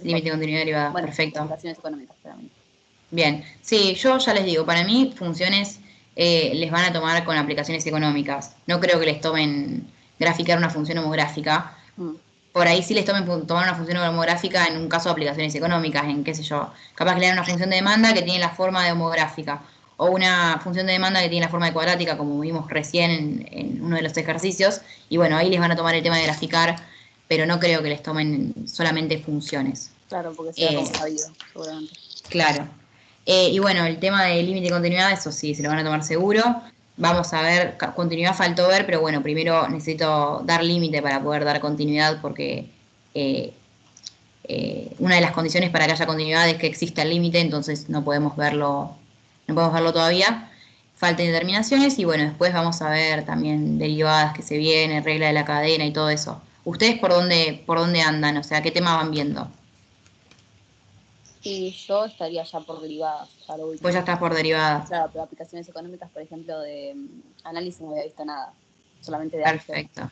Límite, continuidad, derivada,
bueno,
perfecto.
Operaciones económicas, claramente.
Bien, sí, yo ya les digo, para mí funciones les van a tomar con aplicaciones económicas. No creo que les tomen graficar una función homográfica. Por ahí sí les tomen tomar una función homográfica en un caso de aplicaciones económicas, en qué sé yo, capaz que le dan una función de demanda que tiene la forma de homográfica, o una función de demanda que tiene la forma de cuadrática, como vimos recién en uno de los ejercicios, y bueno, ahí les van a tomar el tema de graficar, pero no creo que les tomen solamente funciones.
Claro, porque sea como sabido, seguramente.
Claro. Y bueno, el tema de límite y continuidad, eso sí, se lo van a tomar seguro. Vamos a ver, continuidad faltó ver, pero bueno, primero necesito dar límite para poder dar continuidad porque una de las condiciones para que haya continuidad es que exista el límite, entonces no podemos verlo todavía. Faltan determinaciones y bueno, después vamos a ver también derivadas que se vienen, regla de la cadena y todo eso. ¿Ustedes por dónde andan? O sea, ¿qué temas van viendo?
Y yo estaría ya por derivadas, ya lo último.
Pues ya estás por derivadas.
Claro, pero aplicaciones económicas, por ejemplo, de análisis no había visto nada, solamente de
Perfecto.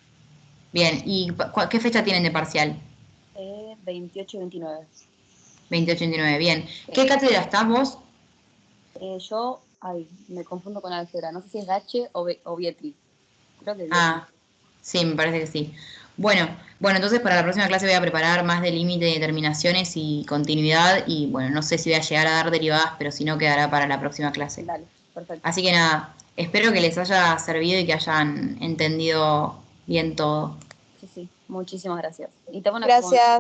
Bien, ¿y qué fecha tienen de parcial?
28 y 29.
28 y 29, bien.
Sí.
¿Qué cátedra estás vos?
Yo, me confundo con álgebra, no sé si es Gache o Vietri. Creo que es Vietri.
Ah, sí, me parece que sí. Bueno, entonces para la próxima clase voy a preparar más de límite, determinaciones y continuidad y bueno, no sé si voy a llegar a dar derivadas, pero si no quedará para la próxima clase.
Dale, perfecto.
Así que nada, espero que les haya servido y que hayan entendido bien todo.
Sí, muchísimas gracias. Y te
Gracias.